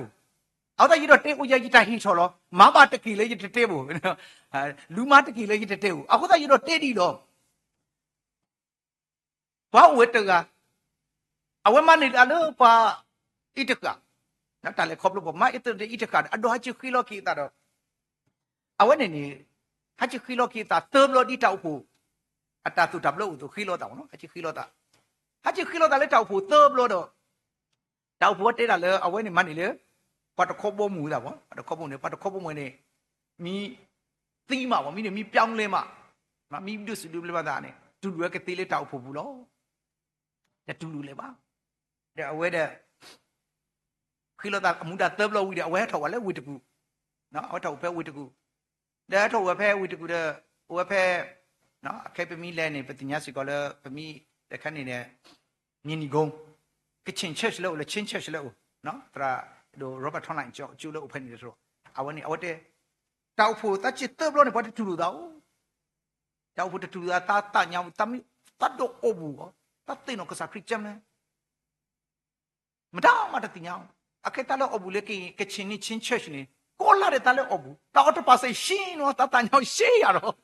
au ta yi do te ko ye yi ta hi cho lo ma ba ta ki le yi te bo lu ma ta ki le yi te bo aku ta yi do te di lo ba we ta ga awe ma ni la lo pa i ta ka na ta le khop lo ba ma i ta de i ta ka a do ha chi khi lo ki ta do awe ne ni ha chi khi lo ki ta te lo di ta pu a ta tu ta lo tu khi lo ta no ha chi khi lo ta ha chi khi lo ta le ta pu te lo do ta pu te la le awe ni ma ni le pa ta khop bo mu da bo pa ta khop bo ne pa ta khop bo mo ne mi ti ma bo mi ne mi pyaung le ma ma mi du su du le ba da ne tu lu ke ti le ta pu bu lo te tu lu le ba de awe de khi lo ta mu da te lo wi de awe tho wa le wi de ku no awe tho pe wi de ku de tho wa pe wi de ku de wa pe no a ke pe mi le ne pe ti nya si ko le pe mi de khan ni ne ni ni gong ke chin che lo le chin che lo no tra do Robert Online ju lo pe ni so awe ni awe de ta phu ta chi te lo ne pa tu lu da ta phu tu da ta nya ta mi ta do o bu ta te no ka sa Christian ne ma da ma ta ti nya akai ta lo o bu le ke chin ni chin church ni ko la de ta le o bu ta o to pa sai shin no ta nya shi ya ro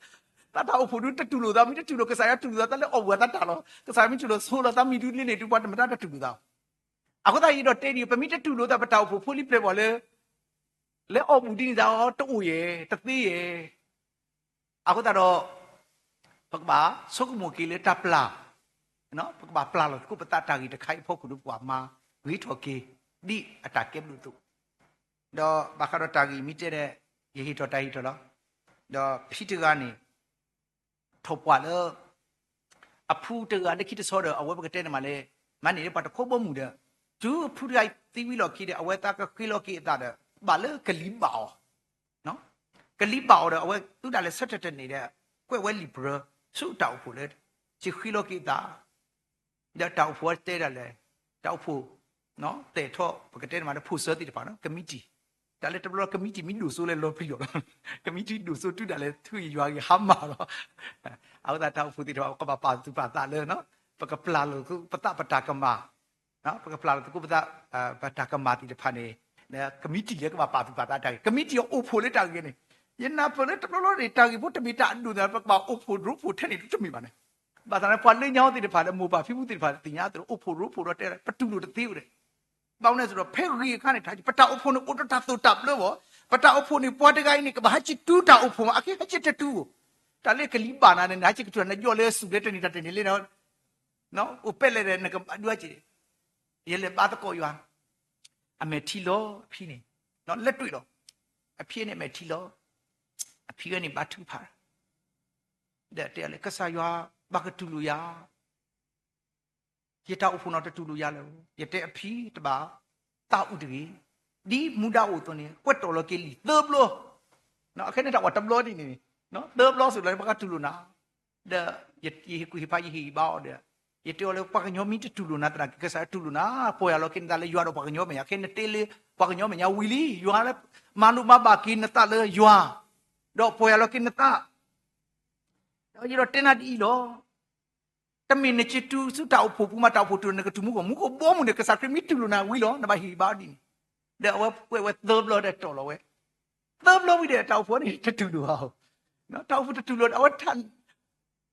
ta ta o phu du ta tu lo da mi tu lo ka sa ya tu lo da ta le o bu ta lo ka sa mi tu lo so lo ta mi du ni ne tu pa ma ta tu lo da aku ta yi do te ni pa mi tu lo da pa ta o phu li ple bo le o bu di da to u ye ta ti ye aku ta do pa ba so ko mo ki le ta pla no pa ba pla lo ku pa ta gi ta khai pho ku du kwa ma wi tho ki di ata ke lu tu do ba kha do ta gi mi te de ye hi to ta hi to lo do phi tu ga ni tho pwa le a phu te ga de ki te so do a we ba ke te na ma le ma ni pa ta kho bo mu de ju phu dai ti wi lo ki de a we ta ka ki lo ki ta de ba le ka li ba no ka li ba de a we tu da le set te ni de kwe we li bro su ta phu le chi ki lo ki ta de ta phu te da le ta phu no te tho ba ke te ma de phu so ti de pa no committee da le te blo committee mi lu so le lo pri yo committee lu so tu da le thu yi ywa ki ha ma lo a ta ta phu ti de ka ba pa tu pa ta le no pa ka pla lo ku pa ta ka ma no pa ka pla lo ku pa ta ka ma ti de pa ne ne committee le ka ba pa tu pa ta ta committee o phu le ta ki ne ye na pa le te blo le ta ki bo te mi ta du da pa ba o phu ru phu te ni tu mi ba ne ba ta ne pa le nya ti de pa le mo pa phi bu ti de pa ti nya tu o phu ru phu ro te pa tu lo te ti u de ပေါင်းနေဆိုတော့ဖဲရီခါနေထားပတာအဖို့နဲ့အော်တာတူတပ်လို့ ပတာအဖို့နေပွားတကိုင်းနေကဘာချစ်တူတာအဖို့အခက်ချစ်တတူတာလေကလီပါနာနဲ့နာချစ်ကတူနဲ့ကြော်လဲစုတဲ့တနေတာတနေလေနော်ဥပက်လေတဲ့ငကဒွားချီရဲလေပါတကောရွာအမေထီလောအဖီနေနော်လက်တွေ့တော့အဖီနဲ့မေထီလောအဖီကနေဘာထူဖာတဲ့တဲ့လေကဆာရွာဘာကတူလူယာရတာအဖို့နော်တတူလူယာလေရတဲ့အဖီတပါတာဥတကြီးဒီမူဒါအိုသွနေကွက်တော်လကီလီသဘလောနော်အခက်နဲ့တော့တဘလောဒီနေနော်သဘလောဆိုလည်းဘာကတူလူနာတဲ့ရကူဟိပါဟိဘာတဲ့ရတောလေပကညောမီတူလူနာတရာကစားတူလူနာပေါ်ရလောကင်ဒါလေရွာတော့ပကညောမရခဲနေတေလေပကညောမညာဝီလီရွာလေမာလူမဘာကင်းနတလေရွာတော့ပေါ်ရလောကင်နတတော့ရတော့တင်နာဒီလောတမင်းနေချတူစုတောက်ဖို့ပူမတောက်ဖို့တူနေကတူမှုကမူကိုဘောမှုနေကစားခရမီတူလူနာဝီလောနဘဟိဘာဒီတဲ့ဝဲသဘလောတဲ့တော်လောဝဲသဘလောဝီတဲ့တောက်ဖို့နေတတူလူဟာနော်တောက်ဖို့တတူလူအဝထန်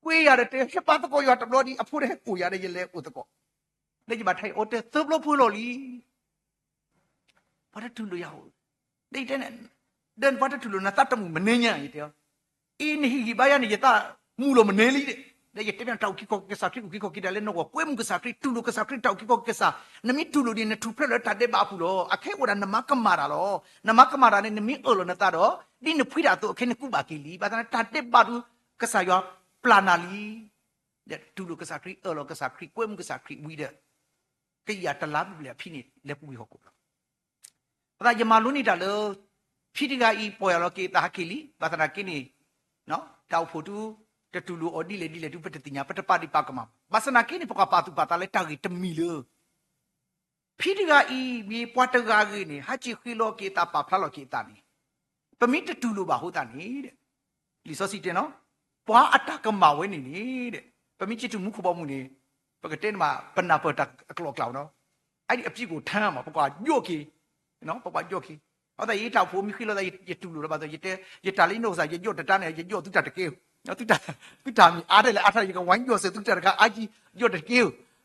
ကွေးရတဲ့ဟက်ပါတကောရတဘလောဒီအဖို့တဲ့ကိုရတဲ့ရလဲကိုတကောလက်ကြပါထိုင်အော်တဲ့သဘလောဖို့လို့လီဘာတတူလူရဟုတ်ဒိတ်တဲ့ဒန်ဘာတတူလူနာတတ်မှုမနေညာရတဲ့အင်းဟီဘာရနေရတာမူလို့မနေလီတဲ့ရတဲ့ပြန်တောက်ခိကောကစားခိကိုကိတယ်လဲနော်ကွေးမှုကစားခိတူလူကစားခိတောက်ခိကောကစားနမီတူလူဒီနဲ့ထူဖလက်တတ်တဲ့ပါဘူးလို့အခဲဝရနမကမာတာလို့နမကမာတာနဲ့နမီအော်လို့နတာတော့ဒီနဖွိတာတော့အခဲနကူပါကီလီဘာတတ်တဲ့ပါဘူးကစားရောပလာနာလီတဲ့တူလူကစားခိအော်လို့ကစားခိကွေးမှုကစားခိဝီတဲ့ကိရတလားပြဖိနေလက်ပူဟုတ်ကိုဘာယမလုံးနေတာလို့ဖိတိကဤပေါ်ရလို့ကေတာကီလီဘာတနာကင်းနေနော်တောက်ဖို့တူတတူလူအော်ဒီလေဒီလေဒုပတတိညာပတပါတိပါကမဘာစနာကိနေပကပါတူပါတာလေတာဂီတမီလေဖိဒီကဤမြေပွားတကားကြီးနေဟာချီခီလောကေတာပါဖလာလောကေတာနေပမိတတူလူပါဟုတ်တာနေတဲ့လီစောစီတင်နော်ပွားအတကမဝဲနေနေတဲ့ပမိချစ်တူမှုခပေါ်မှုနေပကတဲ့မှာပနာပတအကလောကလောနော်အဲ့ဒီအပြစ်ကိုထမ်းရမှာပကွာညို့ကေနော်ပကွာညို့ကေဟုတ်တယ်ရေတောက်ဖို့မိခီလောတဲ့ရတူလူတော့ပါတော့ရတာလေးနှုတ်စားရညို့တတန်းနဲ့ရညို့သူတတကေနော်သူတာမီအားတယ်လေအားထားရကဝိုင်းကျော်စေသူတရကအာကြီးညို့တကေ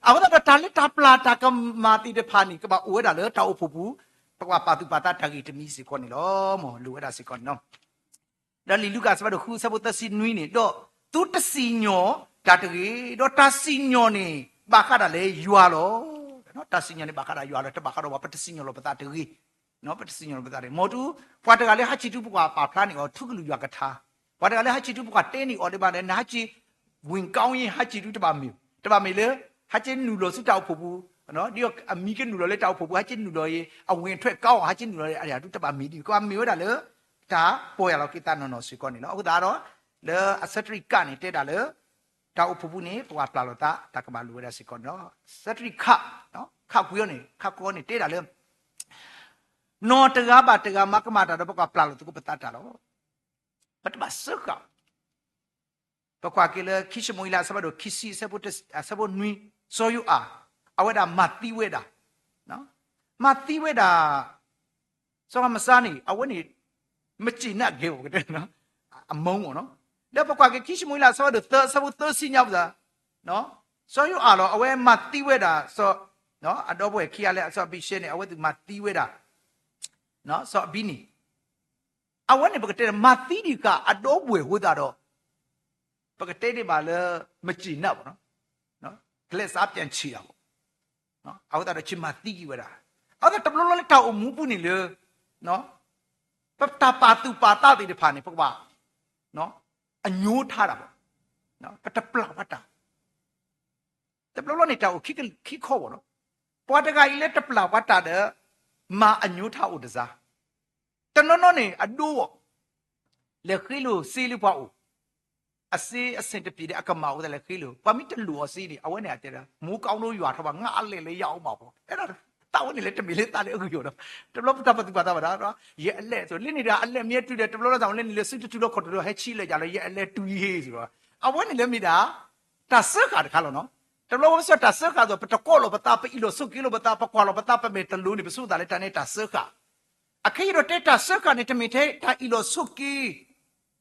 အခုတော့တာလက်တာပလာတာကမာတီတဲ့ဖာနီကဘာအိုးဒါလေတောက်ဖို့ဘူးပကွာပါတူပါတာတဂီတမီစီခေါနေလောမောလူအဲ့ဒါစီခေါနော်ဒါလီလူကစပါတော့ခုစပုတ်တစီနွီးနေတော့သူတစီညောတာတကေတော့တစီညောနေဘာခါတာလေယွာလောနော်တစီညောနေဘာခါတာယွာလောတဘာခါတော့ပတစီညောလောပတာတကေနော်ပတစီညောလောပတာတယ်မောတူဖွာတကလေဟာချီတူပကွာပါဖလာနေတော့ထုကလူယွာကထားဘာတကလည်းဟာချီတူပကတဲနီအော်ဒီပါနဲ့နာချီဝင်ကောင်းရင်ဟာချီတူတပါမီလေဟာချီနူလို့စတောက်ဖို့ဘူးနော်ဒီအမီကနူလို့လည်းတောက်ဖို့ဘူးဟာချီနူလို့ရေအဝင်ထွက်ကောင်းဟာချီနူလို့အဲ့ဒါတူတပါမီဒီကွာမီရတာလေဒါပေါ်ရတော့ကိတနော်စီကောနေနော်အခုဒါတော့လေအစထရိကနေတဲတာလေတောက်ဖို့ဘူးနေပွားပလာလို့တာကမလူရစီကောနော်စထရိခနော်ခါကူရနေခါကောနေတဲတာလေနော်တကားပါတကားမကမာတာတော့ပကပလာလို့သူကပတတာတော့ပတ်ပါစကပကွာကလေခိရှမွေလာစဘဒိုခိစီစဘတ်စဘနွီဆိုယူအာအဝဒမတိဝေဒါနော်မတိဝေဒါစောမစနီအဝနေမကြည့်နဲ့ကေဟုတ်တယ်နော်အမုံပေါ့နော်ဒါပကွာကခိရှမွေလာစဘဒိုစဘတ်စီညောက်ဒါနော်ဆိုယူအာလောအဝဲမတိဝေဒါဆိုနော်အတော့ဘွယ်ခိရလဲအစောဘိရှင်းနေအဝဲသူမတိဝေဒါနော်ဆိုဘီနီအဝနေပကတဲ့မသီဒီကအတော့ဘွယ်ဟိုတာတော့ပကတဲ့ဒီမှာလဲမကြည့်နဲ့ပေါ့နော်ကလစ်စားပြန်ချီတာပေါ့နော်အောက်တာတော့ချီမသီကြီးဝဲတာအောက်တာတဘလလတောက်အမူပူနေလေနော်ပပတာပါတူပါတာတဲ့ဖာနေပကပါနော်အညိုးထားတာပေါ့နော်ပတပလဝတာတဘလလနေတောက်ခိခေါ်ပေါ့နော်ပွားတကကြီးလဲတပလဝတာတဲ့မာအညိုးထားဦးတစားတနော်နေအဒိုးလေခီလိုစီလူပေါ့အစီအစင်တပြေတဲ့အကမောက်တယ်လေခီလိုပမီတလူအစီဒီအဝဲနေအတဲမူကောင်းလို့ရွာထပါငါအလဲလေရောက်ပါပေါ့အဲ့ဒါတောင်းနေလေတမီလေးတာလေအခုပြောတော့တဘလပတပတ်ပါတာပါတော့ရဲအလဲဆိုလင်းနေတာအလဲမြဲတူတယ်တဘလတော့ဆောင်လင်းနေလေစစ်တူတော့ခေါ်တော့ဟဲချီလေကြလဲရဲအလဲတူရေးဆိုတော့အဝဲနေလေမိတာတဆခါတခါလို့နော်တဘလဝဆတဆခါဆိုပတကောလို့ပတာပီလို့ဆုကီလို့ပတာပကွာလို့ပတာပမေတလူနေပစုတာလေတနေတဆခါအခီရိုတေတာဆကနေတမီတဲ့တာအီလိုဆုကီ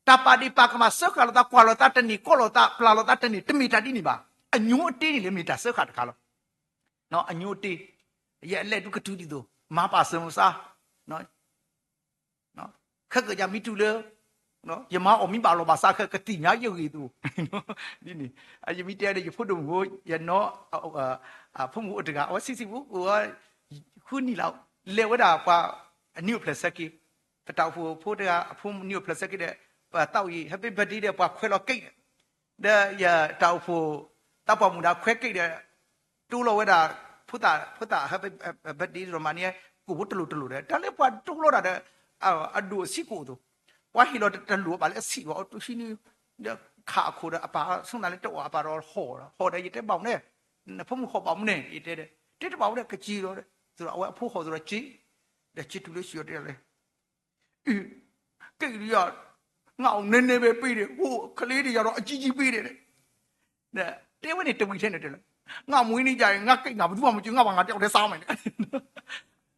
တာပါဒီပါကမဆကလာတာကွာလို့တာတနီကောလို့တာပလာလို့တာတနီတမီတာဒီနေပါအညိုးအတေးနေလေမီတာဆခတခါလို့နော်အညိုးတေးရဲ့လက်ဒုကတူဒီတို့မပါစမစားနော် ခက်ကြမိတူလေနော်ယမအောင်မိပါလောပါစားခက်ကတိညာရုပ်ရည်သူနော်ဒီနေအယမိတဲတဲ့ဖို့တော့ကိုရနော်ဖုံမှုအတကအော်စီစီဘူးကိုခုနီလောက်လေဝဒါပါအနုပလက်ဆက်ကီတတောက်ဖို့တဲ့အဖုံနုပလက်ဆက်ကီတဲ့တောက်ရီ happy birthday တဲ့ပွားခွဲလောကိတ်တဲ့ရတောက်ဖို့တောက်ပေါ်မူတာခွဲကိတ်တဲ့တူလောဝဒါဖုတာ happy birthday ရမနီကိုဘတလူတဲ့တလည်းပွားတူလောတာအဒူစီကိုတို့ဝါဟီလောတလူပါလေစီဝတူရှိနီခါခိုအပါဆုံးတယ်တော့အပါတော့ဟောတယ်ရတဲ့ပေါင်းနဲ့ဖုံမှုခေါ်ပေါင်းနဲ့ရတဲ့တဲ့ပေါင်းတဲ့ကကြီးတော့ဆိုတော့အဖိုးခေါ်ဆိုတော့ကြည်တဲ့ချစ်တူလို့ရှိရတယ်လေကိရိယာငါ့အောင်နည်းနည်းပဲပြီးတယ်ဟိုကလေးတွေကတော့အကြီးကြီးပြီးတယ်တဲ့တဲဝင်းနေတဝီထဲနေတယ်လေငါမွေးနေကြရင်ငါကိတ်ငါဘာမှမကြည့်ငါဘာငါတယောက်တည်းစားမယ်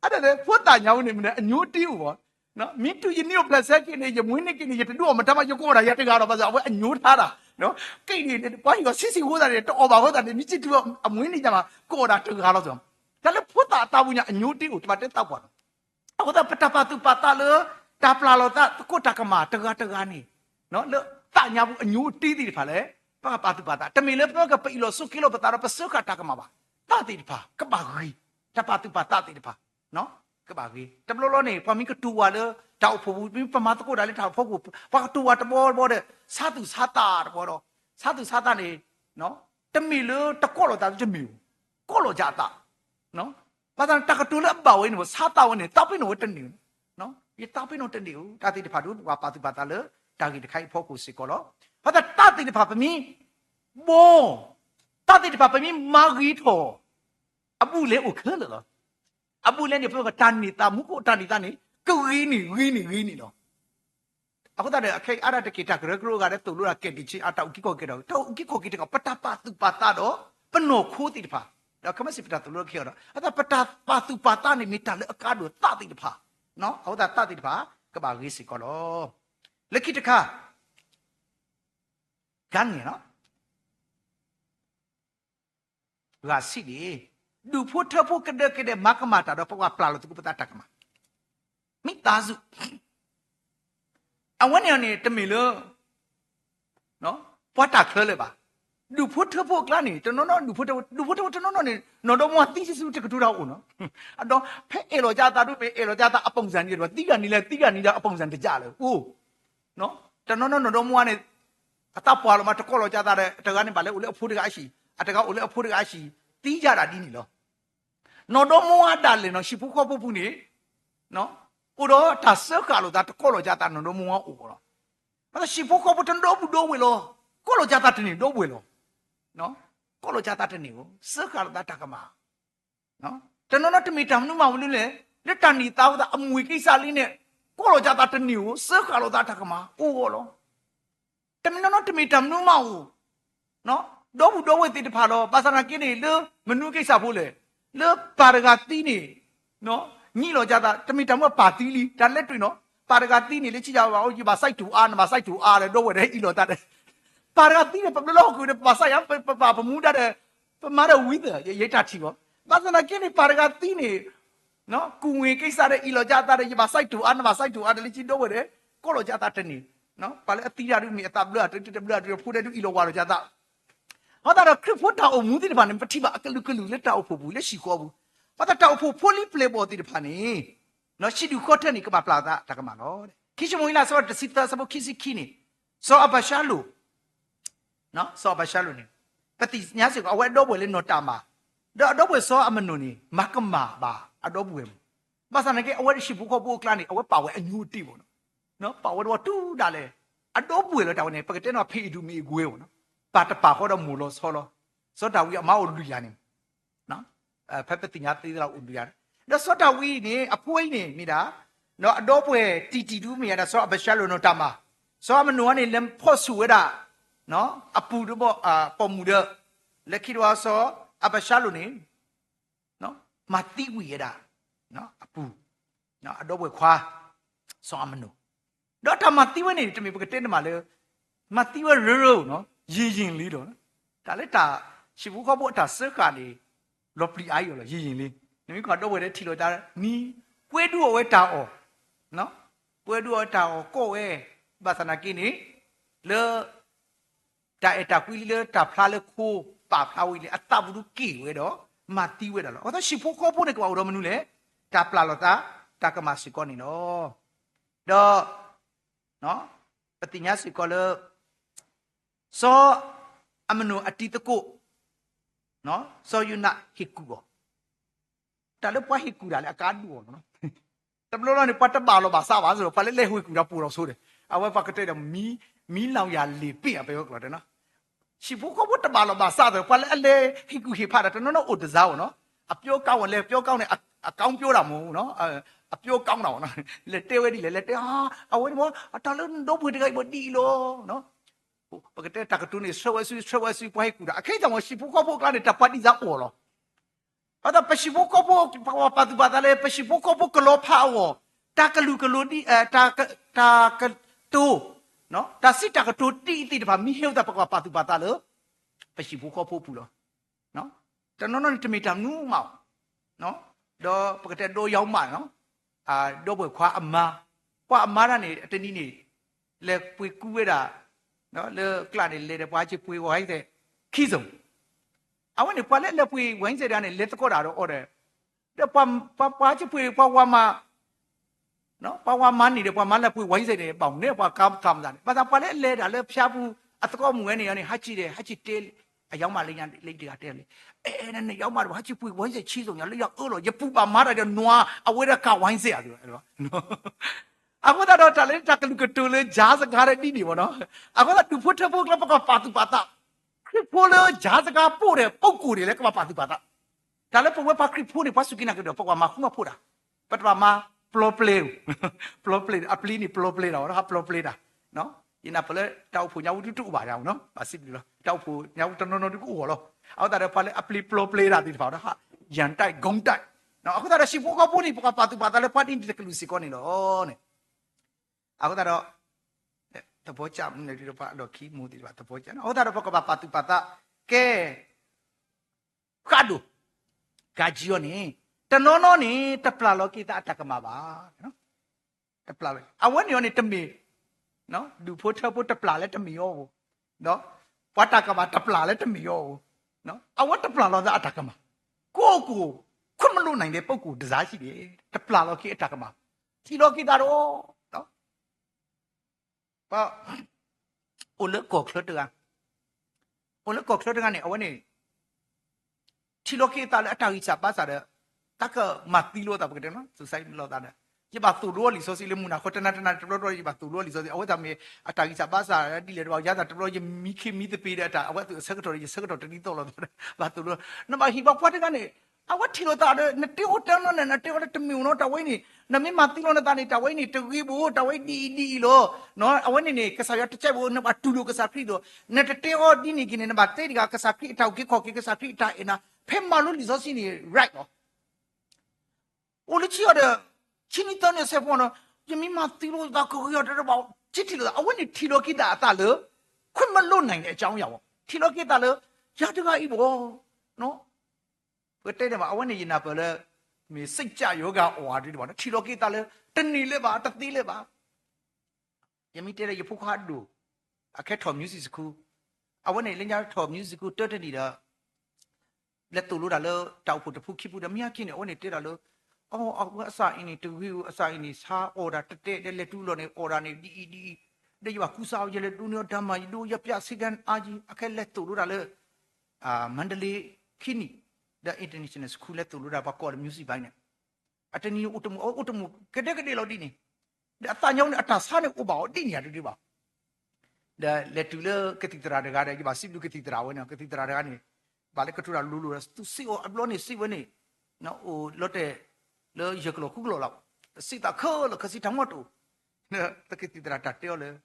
အဲ့ဒါလေဖွတ်တာညောင်းနေမနဲ့အညိုးတီးဘောနော်မင်းတူရင်းတို့ပလက်ဆက်ကိနေရမွေးနေကိနေရတူမတမရကိုတာရတကတော့ပါဆိုအညိုးထားတာနော်ကိတ်နေပွားရောစစ်ဟိုးတာတွေတော်ပါဟိုးတာတွေမြစ်တူအမွေးနေကြမှာကိုတာတကားလို့ဆိုဒါလည်းဖွတ်တာတာဘူးညာအညိုးတီးကိုတမတက်တောက်ပါတော့အခုတော့ပတပါတူပတာလေတာပလာလို့တာကိုတကမာတကားနေနော်လေတာညာဘူးအညိုးတီးတီးဖာလေပါတူပတာတမီလေတော့ကပိလို့စုကီလို့ပတာတော့ပစုကတကမာပါတာတီးဖာကပါဂီတပါတူပတာတီးဖာနော်ကပါဂီတဘလို့နေပမီကတူဝါလေတောက်ဖို့ပမာတကိုဒါလေတောက်ဖို့ကိုပါတူဝါတဘောတဲ့စာတူစာတာတဘောတော့စာတူစာတာနေနော်တမီလေတကောလို့တာတမီကိုလို့ကြတာနော်ဘာသာတကတူလည်းပါဝင်းလို့စာတာဝင်းနေတောက်ပိနိုတနေနော်ဒီတောက်ပိနိုတနေတာတီတဖာတို့ပါတူပါတာလေတာဂီတခိုင်ဖို့ကိုစီကောလို့ဘာသာတာတီတဖာပမီဘောတာတီတဖာပမီမာဂီထောအပူလေဥခဲလို့အပူလေနေဖို့ကတန်နေတာမူကိုတန်နေတာနေကိုရင်းနေတော့အခုတည်းအခေအရတကိတကရကရောကလည်းတူလို့ရကက်တီချီအတောက်ကိကိုကေတော့တောက်ကိကိုကေတော့ပတပါတူပတာတော့ပနောခိုးတိတဖာတော့ကမစီပတာတူလို့ခေတော့အဲ့ဒါပတာပါတူပတာနေမိတလည်းအကားတော့တတိတဖာနော်ဟုတ်တာတတိတဖာကဘာရေးစီကောလို့လက်ခိတခါကန်နေနော်လာစီဒီဒူဖို့ထဖို့ကတဲ့မကမာတာတော့ပဝပလာလို့သူပတာတကမာမိသားစုအဝနေနေတမီလို့နော်ပွားတာခလဲပါလူဖို့ထဖို့ကလာနေတနော်လူဖို့တနော်နေနော်တော့မတိစုတကတူတော့ဦးနော်အတော့ဖဲအေလောကြတာတို့ပဲအေလောကြတာအပုံစံကြီးတော့တိကနေအပုံစံတကြလေဦးနော်တနော်တော့မနေအတပွားလို့မတကောလောကြတာတဲ့တကနေပါလေဦးလေအဖိုးတကအရှိအတကဦးလေအဖိုးတကအရှိတီးကြတာဒီနေလောနော်တော့မတာလေနော်ရှိဖို့ခေါ်ဖို့ဘူးနေနော်ဥတော့ဒါစကားလို့ဒါတကောလောကြတာနော်တော့မဦးကောဘာရှိဖို့ခေါ်ဖို့တန်တော့ဘူးတော့ဝေလောကောလောကြတာတနေတော့ဝေလောနော်ကောလောကြတာတနေကိုစကားလို့ဒါတကမာနော်တနော်တမီတမ်နုမဝလို့လေလက်တန်နီတောက်တာအမွေကိစ္စလေးနဲ့ကောလောကြတာတနေကိုစကားလို့ဒါတကမာဦးကောလောတမီနော်တမီတမ်နုမဝနော်တော့ဘူးတော့ဝေတိတဖာတော့ပါစနာကင်းနေလေမနုကိစ္စဖို့လေလေပါရဂတိနေနော်ညိလောကြတာတမီတမ်ကပါတီလီဒါလက်တွေ့နော်ပါရဂတိနေလေချိကြပါဦးဒီပါစိုက်တူအားနမစိုက်တူအားလေတော့ဝေတဲ့ဤလောတတ်ပါရဂတိနေပပလောကိုပါဆိုင်ရပါပမူတတ်တဲ့ပမာရဝိသရိတ်တာချီပေါ့ပါစနာကင်းနေပါရဂတိနေနော်ကုငွေကိစ္စတဲ့ဤလောကြတာတဲ့ပါစိုက်တူအားနမစိုက်တူအားလေချိတော့ဝေတဲ့ကောလောကြတာတနေနော်ပါလေအတိရရုမီအတဘလတ်တဘလတ်ဖူတဲ့ဤလောဝါလောကြတာဟောတာခရဖို့တောက်မူတိတပါနေပတိပါအကလူကလူလက်တောက်ဖို့ဘူးလက်ရှိခေါ်ဘူးဘာတောက်ဖို့ဖိုလီပလေပေါ်တိတပါနေနော်ရှိတူခေါ်တဲ့နေကမပလာတာတကမနော်ခိချမွေးလာဆိုတစီတာစဘခိစီခိနေစောအဘရှာလူနော်စောအဘရှာလူနေပတိညာစီကအဝဲတော့ဘွယ်လေးနော်တာမာတော့ဘွယ်စောအမနုန်နေမကမာပါအတော့ဘွယ်ဘာစနကေအဝဲရှိဘူးခေါ်ဖို့ကလာနေအဝဲပါဝဲအညူတိပေါ့နော်ပါဝဲတော့တူးတာလေအတော့ဘွယ်လို့တောင်းနေပကတဲ့နော်ဖေးဒူမီကွေးပေါ့နော်ပါတပါခေါ်တော့မူလို့ဆောလို့စောတာဝီအမောလူရနေနော်ဖက်ပတိညာသေးတော့ဦးလူရတယ်တော့စောတာဝီနေအဖွေးနေမိတာနော်အတော့ပွဲတီတူးမိရတာစောအဘရှာလို့နော်တမစောမနုကနေလမ်ဖို့ဆူရတာနော်အပူတော့ပေါ်မူတဲ့လက်ခိတော့စောအဘရှာလို့နေနော်မတိဝီရတာနော်အပူနော်အတော့ပွဲခွာစောမနုတော့တမတိဝနေတမီပကတဲ့မှာလေမတိဝရိုနော်ရင်လေးတော့ဒါလည်းဒါရှိဘူးခေါ်ဖို့ဒါစကားလေးလော်ပလီအိုင်ရောရင်လေးနမီကတော့ဝဲတဲ့ထီလို့ဒါနီကွေးတူဝဲတာအော်နော် ပွဲတူတာကိုဝဲဘာသနာကိနေလေတာအတာကွီလေတာဖလာလေခိုးပါဖလာဝီလေအတဘူးကီဝဲတော့မာတီဝဲတော့အော်ဒါရှိဖို့ခေါ်ဖို့နေကွာတော့မနူလေတာပလာလောတာကမစီကောနေနော်တော့နော်ပတိညာစီကောလေစောအမနုအတိတကိုနော်စောယူနာဟိကူဘောတာလေပွားဟိကူတာလေအကားဒူနော်တဘလောနေပတ်တပါလောပါစားပါဆိုတော့ဖလေလေဟိကူတာပူတော့ဆိုတယ်အဝဲပကတဲ့တော့မီလောင်ရလေပြပဲဟုတ်ကွာတယ်နော်ရှိဖို့ကဘတ်တပါလောပါစားတယ်ဖလေအလေဟိကူဟိဖာတာနော်အိုတစားနော်အပြောကောင်းလေပြောကောင်းနေအကောင်းပြောတာမဟုတ်ဘူးနော်အပြောကောင်းတာနော်လက်တဲဝဲဒီလက်တဲဟာအဝဲမောအတလုံးတော့ဖွေတကိုက်ဘဒီလောနော်ပကတဲ့တကတူနေဆွဲဆွေပွားကူတာအခေတောင်ရှိဖို့ကဖို့ကလည်းတပတ်ဒီစားအော်လောအဲ့ဒါပရှိဖို့ကဖို့ပတ်တူပါတလေပရှိဖို့ကဖို့ကလောဖာဝတာကလူကလူဒီတာကတူနော်တာစစ်တာကတူတီတပါမီဟေဝတာပကပတ်တူပါတလေပရှိဖို့ကဖို့ပူလောနော်တနော်တမီတမ်နူမောင်နော်တော့ပကတဲ့တော့ရောက်မှနော်တော့ဘွယ်ခွာအမားရနေတနည်းနေလေပွေကူဝဲတာနော်လေကလာနေလေပွားချပွေဝိုင်းတဲ့ခီးစုံအဝနေပွာလက်ပွေဝိုင်းစေတဲ့နေလက်တကောတာတော့အော်တယ်တဲ့ပွာချပွေပွာဝါမနော်ပွာဝါမနေတယ်ပွာမလက်ပွေဝိုင်းစေတယ်ပေါင်နေပွာကမ်တာပါတာပွာလက်လေတာလေဖျားဘူးအတကောမူငဲနေရနေဟချီတယ်ဟချီတဲအယောင်မလေးညာလိတ်တကတဲလေနဲ့ရောက်မှတော့ဟချီပွေဝိုင်းစေချီစုံညာလေရောက်အော်လို့ရပူပါမားတယ်နွားအဝဲရကဝိုင်းစေရဆိုအဲ့တော့အခုတော့တလည်းတကလူကတူလေဂျာစကားရတီးနေပါတော့အခုတော့သူဖို့ထဖို့ကပကပါတူပါတာခရစ်ဖို့လေဂျာစကားပို့တယ်ပုတ်ကူတယ်လေကပါတူပါတာဒါလည်းပုံဝဲပါခရစ်ဖို့နေပါစုကိနာကတော့ပကမှာခုမဖို့တာပတ်ပါမှာပလောပလေအပလီနီပလောပလေတော့ဟာပလောပလေတာနော်ဒီနာပလေတောက်ဖို့ညာဝတူတူပါရအောင်နော်ပါစစ်ပြီလို့တောက်ဖို့ညာဝတနော်တူကိုဟောလို့အော်တာဖာလေအပလီပလောပလေတာဒီပါတော့ဟာရန်တိုက်ဂုံတိုက်နော်အခုတော့ရှိဖို့ကဖို့နေပကပါတူပါတာလေပတ်တင်တကလူစီကောနေလို့နဲ့အခုတော့တဘောချမနေဒီတော့ပါတော့ခီးမူဒီပါတဘောချနော်ဟုတ်တာတော့ပကပါတူပါတာကဲခါဒူဂါဂျီယိုနေတနော်နေတပလာလောကိတာတကမှာပါနော်တပလာပဲအဝဲနေရောနေတမီနော်ဒူဖို့ထဖို့တပလာလဲတမီရောနော်ပွားတကမှာတပလာလဲတမီရောနော်အဝဲတပလာလောသာအတကမှာကိုခွတ်မလို့နိုင်တဲ့ပုံကူတစားရှိတယ်တပလာလောကိအတကမှာဒီလောကိတာတော့ပါအိုလကောခလတကနေအဝနေတီလိုကေတာလအတာကြီးစားပါစားတဲ့တကမတီလိုတာပကတဲ့နော်စဆိုင်လို့တာတဲ့ရပါသူလိုလီဆိုစီလမူနာခတနာတနာတော်ရပါသူလိုလီဆိုစီအဝတ်သမီအတာကြီးစားပါစားဒီလေတော့ရတာတော်ရမီခိမီတပေးတဲ့အတာအဝတ်သူဆက်တော်တနီးတော့လို့ပါသူလိုနမဟိဘဖွားတဲ့ကနေအဝတ်တီလိုတာတဲ့နတေဟိုတန်းနော်နတေဟိုတမီနော်တဝိနေနမမတီလိုနတာနေတဝိနေတဝီဘူးတဝိဒီလို့နော်အဝိနေကစားရတချက်ဘူးနမတူလိုကစားဖိတော့နတတေဟိုဒီနေကိနေနမတေဒီကကစားဖိတောက်ကိခေါကိကစားဖိတာအနာဖဲမလို့ဒီဆိုစီနေ right နော်အိုလချီရတဲ့ချင်းနီတန်းနေဆက်ပေါ်နော်ယမီမတီလိုတာကိုရတဲ့ဘောချစ်တီလိုအဝိနေတီလိုကိတာအတလို့ခွင့်မလို့နိုင်တဲ့အကြောင်းအရာပေါ့တီလိုကိတာလို့ရတကဤဘောနော်ဘယ်တဲ့မှာအဝနေရင်နာပလဲမြေစိတ်ကြယောဂအော်ဟာဒီပေါ့နော်ထီလောကိတာလဲတနီလဲပါတသီးလဲပါယမိတဲ့ရဖို့ခါဒူအခက်ထော်မြူစစ်စကူအဝနေလင်းကြထော်မြူစစ်ကူတွတ်နေတာလက်တူလို့တာလဲတောက်ဖို့တဖူခိဖို့တမရခိနေအဝနေတဲ့တာလို့အော်အစာအင်းနေတူဝီအစာအင်းနေစာအော်ဒါတဲ့လက်တူလို့နေအော်ဒါနေဒီဒီရကူစာရလက်တူနေဓမ္မရတို့ရပြစိကန်အာကြီးအခက်လက်တူလို့တာလဲမန္တလေးခိနီthe international school at Tulura Bakor music by name. At any autumn, Kadekade Lodini. The Athanyon at Asana Uba, Dinia to Diva. The Letula Cathedra, the Gada, Sibu Cathedra, when a Cathedra, Balakatura Lulu, to see or Abloni Sivani. No, Lotte, the Jacolo Kulo, the Sita Curl, Casita Moto, the Cathedra Tatiola.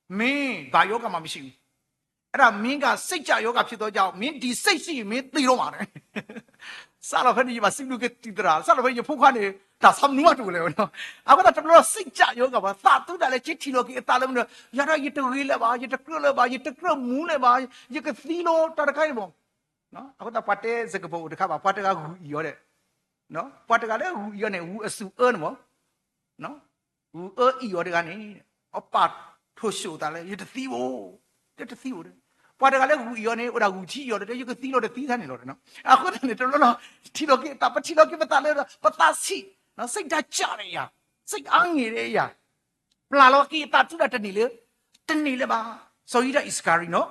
Me, by Yoga Mamishi. အဲ့ဒါမင်းကစိတ်ကြယောဂဖြစ်တော့ကြောင့်မင်းဒီစိတ်ရှိမင်းသိတော့မှာတယ်စားတော့ဖက်ဒီမှာစိတ်လူကတည်တာစားတော့ဖက်ရဖုတ်ခါနေတာဆမ်နူမတူလေနော်အခုတော့တော်တော်စိတ်ကြယောဂပါသာတူတာလေချစ်ထီလို့ကအတားလုံးရတော့ရတဝေးလဲပါရတကရလဲပါရတကရမူးလဲပါရကသီလို့တရခိုင်ပေါ့နော်အခုတော့ပတ်တဲ့စကပုတ်တခါပါပတ်တကဟူရောတဲ့နော်ပတ်တကလည်းဟူရောနေဟူအဆူအန်းပေါ့နော် อีอ๋อတကနေအပတ်ထိုးရှို့တာလေရတသီးဘို့ရတသီးဘို့ပွာတကလည်းဟူယောနေဥဒါဟူချီယောတဲ့ရကသီးလို့တဲ့သီးသားနေလို့တဲ့နော်အခုတည်းတော်တော်ထီလိုကေတာပချီလိုကေပတာလေပတာစီနော်စိတ်ဓာတ်ကြရရစိတ်အားငယ်ရရပလာလောကေတာတူတာတနေလေပါဆိုရတဲ့ iskari နော်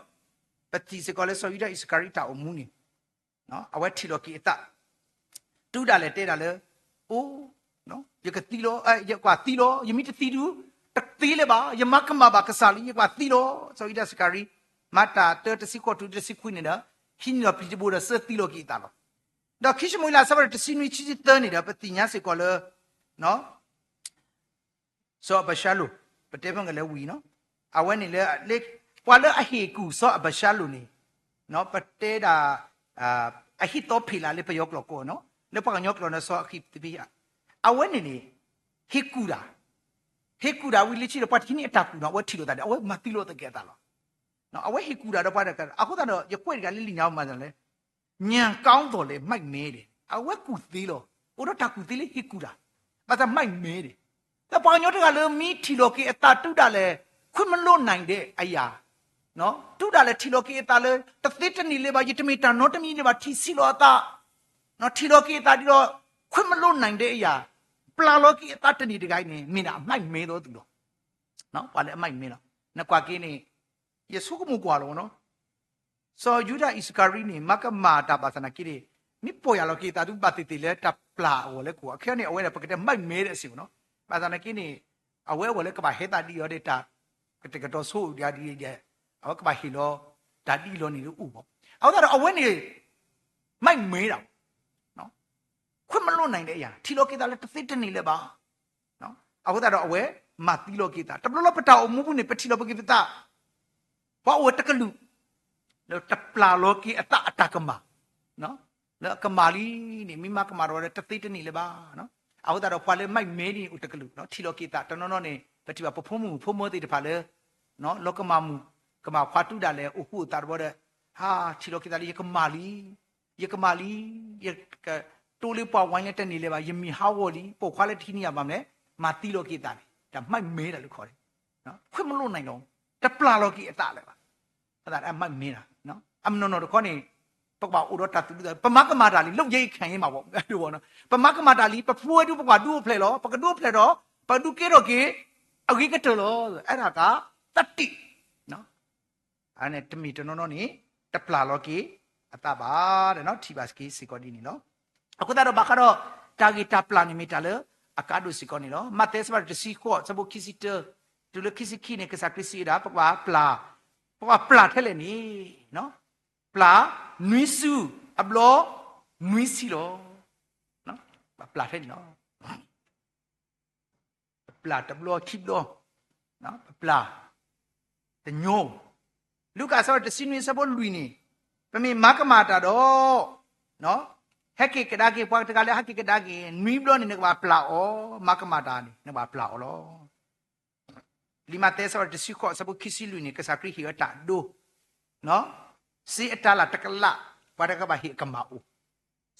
ပတိစကောလေဆိုရတဲ့ iskari တာအမှုနေနော်အဝဲထီလိုကေတာတူတာလေတဲ့တာလေအိုးနော်ရကသီးလို့ရကွာသီးလို့ယမိတသီးတူတသီးလေပါယမကမဘာကစားလီရကွာသီးလို့ဆိုရတဲ့ iskari mata tertesi ko tu tertesi ku ni da hin lo pi bo da se ti lo ki ta lo da kish mo la sa ba tertesi ni chi chi ta ni da pa ti nya se ko le no so ba sha lu pa te phang le wi no a we ni le kwa le a he ku so ba sha lu ni no pa te da a hi to phi la le pa yok lo ko no le pa nyok lo na so a hi ti bi a we ni he ku da wi li chi lo pa ti ni atta ku no we ti lo da a we ma ti lo ta ke ta loနော်အဝဲဟီကူတာတော့ပါတယ်အခုတော့ရကွက်ကလေးလီညောင်းမှတယ်လေညံကောင်းတော်လေမိုက်မဲတယ်အဝဲကူသေးလို့ဘိုးတော့တကူသေးလေဟီကူတာဘာသာမိုက်မဲတယ်တပေါညောတကလည်းမီထီလိုကေအတာတုတာလေခွမလို့နိုင်တဲ့အရာနော်တုတာလေထီလိုကေအတာလေတသစ်တနီလေးပါယတမီတာနော်တမီလေးပါထီစီလိုအတာနော်ထီလိုကေအတာဒီတော့ခွမလို့နိုင်တဲ့အရာပလာလိုကေအတာတနီတကိုင်းနေမင်းအမိုက်မဲတော့သူတော့နော်ဘာလဲအမိုက်မဲတော့နကွာကင်းနေယေဆုကမကွာလောနော်ဆိုယူဒာဣစကာရီနီမကမာတာပါစနာကိရိနိပေါ်ရလောကေတာဒုပတိတိလေတပ်ပလာဝလေကွာခဲနေအဝဲပကတဲ့မိုက်မဲတဲ့အစီနော်ပါစနာကိနေအဝဲဝလေကဘာဟေတာဒီရတဲ့တာကတကတော့ဆိုရဒီတဲ့အဝကဘာဟီလောဒါဒီလောနေလို့ဥပေါ့အောက်တော့အဝဲနေမိုက်မဲတာနော်ခွတ်မလွတ်နိုင်တဲ့အရာထီလောကေတာလည်းတစ်သိတနေလေပါနော်အောက်တော့အဝဲမတီလောကေတာတပလောပတာအမှုဘူးနေပတိလောပကေတာဘာဝတကလူလောတပလာလောကီအတကမနော်လောကမာလီနေမိမကမာရောတသိတနေလေပါနော်အောက်တော့ဖွာလေမိုက်မဲနေဥတကလူနော်ထီလောကီတာတနော်နော်နေပတိပါပဖုံးမှုဖုံးမသိတဖာလေနော်လောကမမှုကမာခွာတူတာလေဥဟုတာဘောတဲ့ဟာထီလောကီတာလေယကမာလီယကတိုးလေးပွားဝိုင်းလက်တက်နေလေပါယမီဟာဝော်လီပို့ခွာလေထီနေရပါမယ်မာတီလောကီတာလေဒါမိုက်မဲတယ်လို့ခေါ်တယ်နော်ခွင့်မလို့နိုင်တော့တပလာလောကီအတလေပါအဲ့ဒါအမမင်းလားနော်အမနော်တော့ခေါနေပကပါဥရတတူပမကမာတာလီလုံရိတ်ခံရင်မှာပေါ့အဲ့လိုပေါ့နော်ပမကမာတာလီပဖွေးတူပကဒူဖလေလောပကဒူဖလေတော့ပဒူကေတော့ကေအဂိကတလောအဲ့ဒါကတတိနော်အဲ့နဲ့တမီတနော်နေတပလာလောကီအတပါတဲ့နော်ထီဘတ်စကီစီကောဒီနီနော်အခုတော့ဘာကတော့တာဂီတာပလာနီမီတာလေအကာဒူစီကောနီနော်မတ်သက်စဘာတစီကောစဘခီစီတတူလခီစီခီနေကစားခရီစီဒါပကပါပလာပလာထဲလေနီနော်ပလာနွီစုအဘလောနွီစီလောနော်ပလာထဲနော်ပလာတဘလောခိဘလောနော်ပလာတညိုလူကာဆောတစီနွီစဘောလူနီပမေမကမာတာတော့နော်ဟက်ကေကဒါကေပွားတကလည်းဟက်ကေကဒါကေနွီဘလောနေကပါပလာအောမကမာတာနေကပါပလာအောလောလီမာတဲဆောတစီခောစဘောခိစီလူနီကစားခရီဟီဝတာဒိုနော်စီအတလာတကလဘာတကဘာဟိကမာအို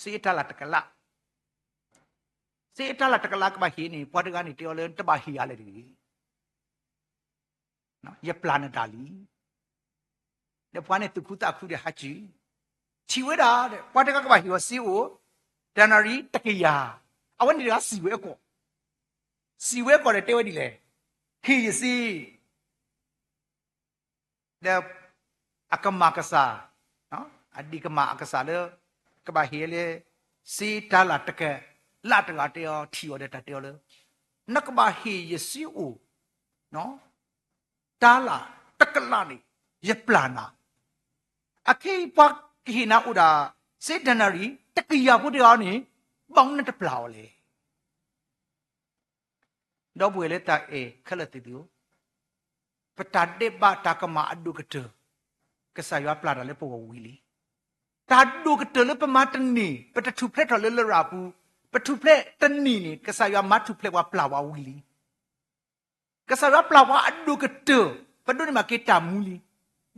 စီအတလာတကလကဘာဟိနေပွားတကနေတောလဲတဘာဟိရလေဒီနော်ယပလနတာလီလေပွားနေတခုတခုတဲ့ဟာချီချီဝဲတာတဲ့ပွားတကဘာဟိဝစီအိုတန်နရီတကယာအဝန်ဒီကစီဝဲကောတဲ့တဲဝဲဒီလေဟီစီတဲ့အကမကစားနော်အဒီကမအကစားလေကဘာဟီလေစီတာလာတကလာတကတေောထီောတဲ့တတေောလေနကဘာဟီယစီအိုနော်တာလာတကလာနေယပလာနာအခေပခိနာဥဒါစေဒနာရီတကီယာဘုဒ္ဓအားနေပေါင်းနဲ့တပလာလေတော့ဘွေလေတာအေခလတိတူပတတေဘတာကမအဒုကတကဆာယပလာတယ်ပေါ်ဝီလီတာဒုကတလေပမတနီပတထုဖလက်တော်လေလရာဘူးပထုဖလက်တနီနေကဆာယမထုဖလက်ဝပလာဝဝီလီကဆာယပလာဝအဒုကတပဒုနေမကေတာမူလီ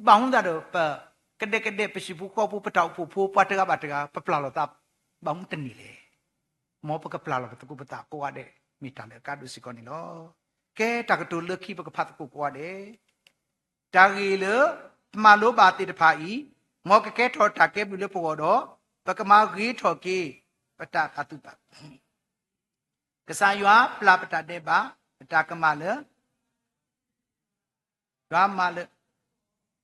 ဘောင်းတာတော့ပကတဲ့ပရှိဘူးကောပူပတောက်ဖူဖိုးပတ်တကပတ်တကပပလာလို့တာဘောင်းတနီလေမောပကပလာလို့တကူပတာကိုရတဲ့မိတာလေကာဒုစီကောနီလော ကဲတကတူလခိပကဖတ်ကိုကွာတယ်တာဂီလမှာလိုပါတိတဖာဤမောကကဲထောတာကဲဘူးလပေါ်တော့ပကမာဂီထောကေပတကတုပကစားရွာပလာပတတဲ့ပါပတကမလရွာမလ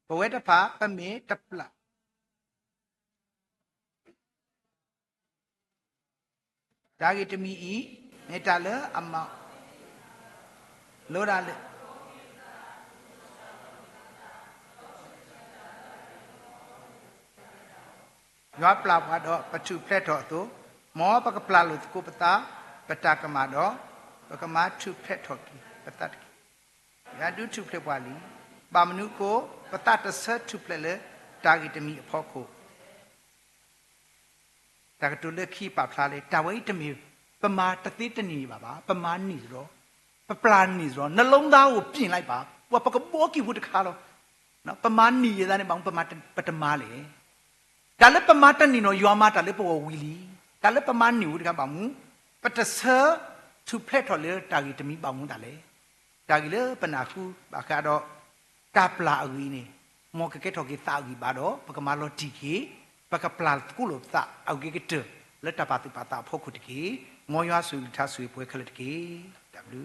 ဘဝတဖာပမေတပလဒါဂီတမီဤမေတ္တာလအမလောရလေရွာပလာပါတော့ပထုဖလက်တော့သူမောပကပလာလို့ကိုပတာပတကမတော့ပကမထုဖလက်တော့ကိပတတ်ရာဒုထုဖလက်ပါလီပါမနုကိုပတတဆထုဖလက်လေတာဂီတမီအဖို့ကိုတကတူလက်ခိပါဖလာလေတဝိတမီပမာတတိတနီပါပါပမာနီဆိုတော့ပပလာနီဆိုတော့နှလုံးသားကိုပြင်လိုက်ပါဟိုပကဘောကီဝတ်တခါတော့နော်ပမာနီရတဲ့နဲ့ပေါင်းပမာပတမာလေဒါလည်းပမာတနီနော်ရွာမဒါလည်းပေါ်ဝီလီဒါလည်းပမာနီဝတ်တခါပါမူပတဆာသူဖလက်တော်လေတာဂီတမီပေါင်းဒါလေတာဂီလေပနာခုဘာကတော့ကပလာအဝီနေမောကကဲတော်ကတာဂီပါတော့ပကမာလောတီကေပကပလာကုလို့တာအောက်ကကတလက်တပါတိပါတာဖို့ခုတကေမောရွာဆူထားဆွေပွဲခလက်တကေ W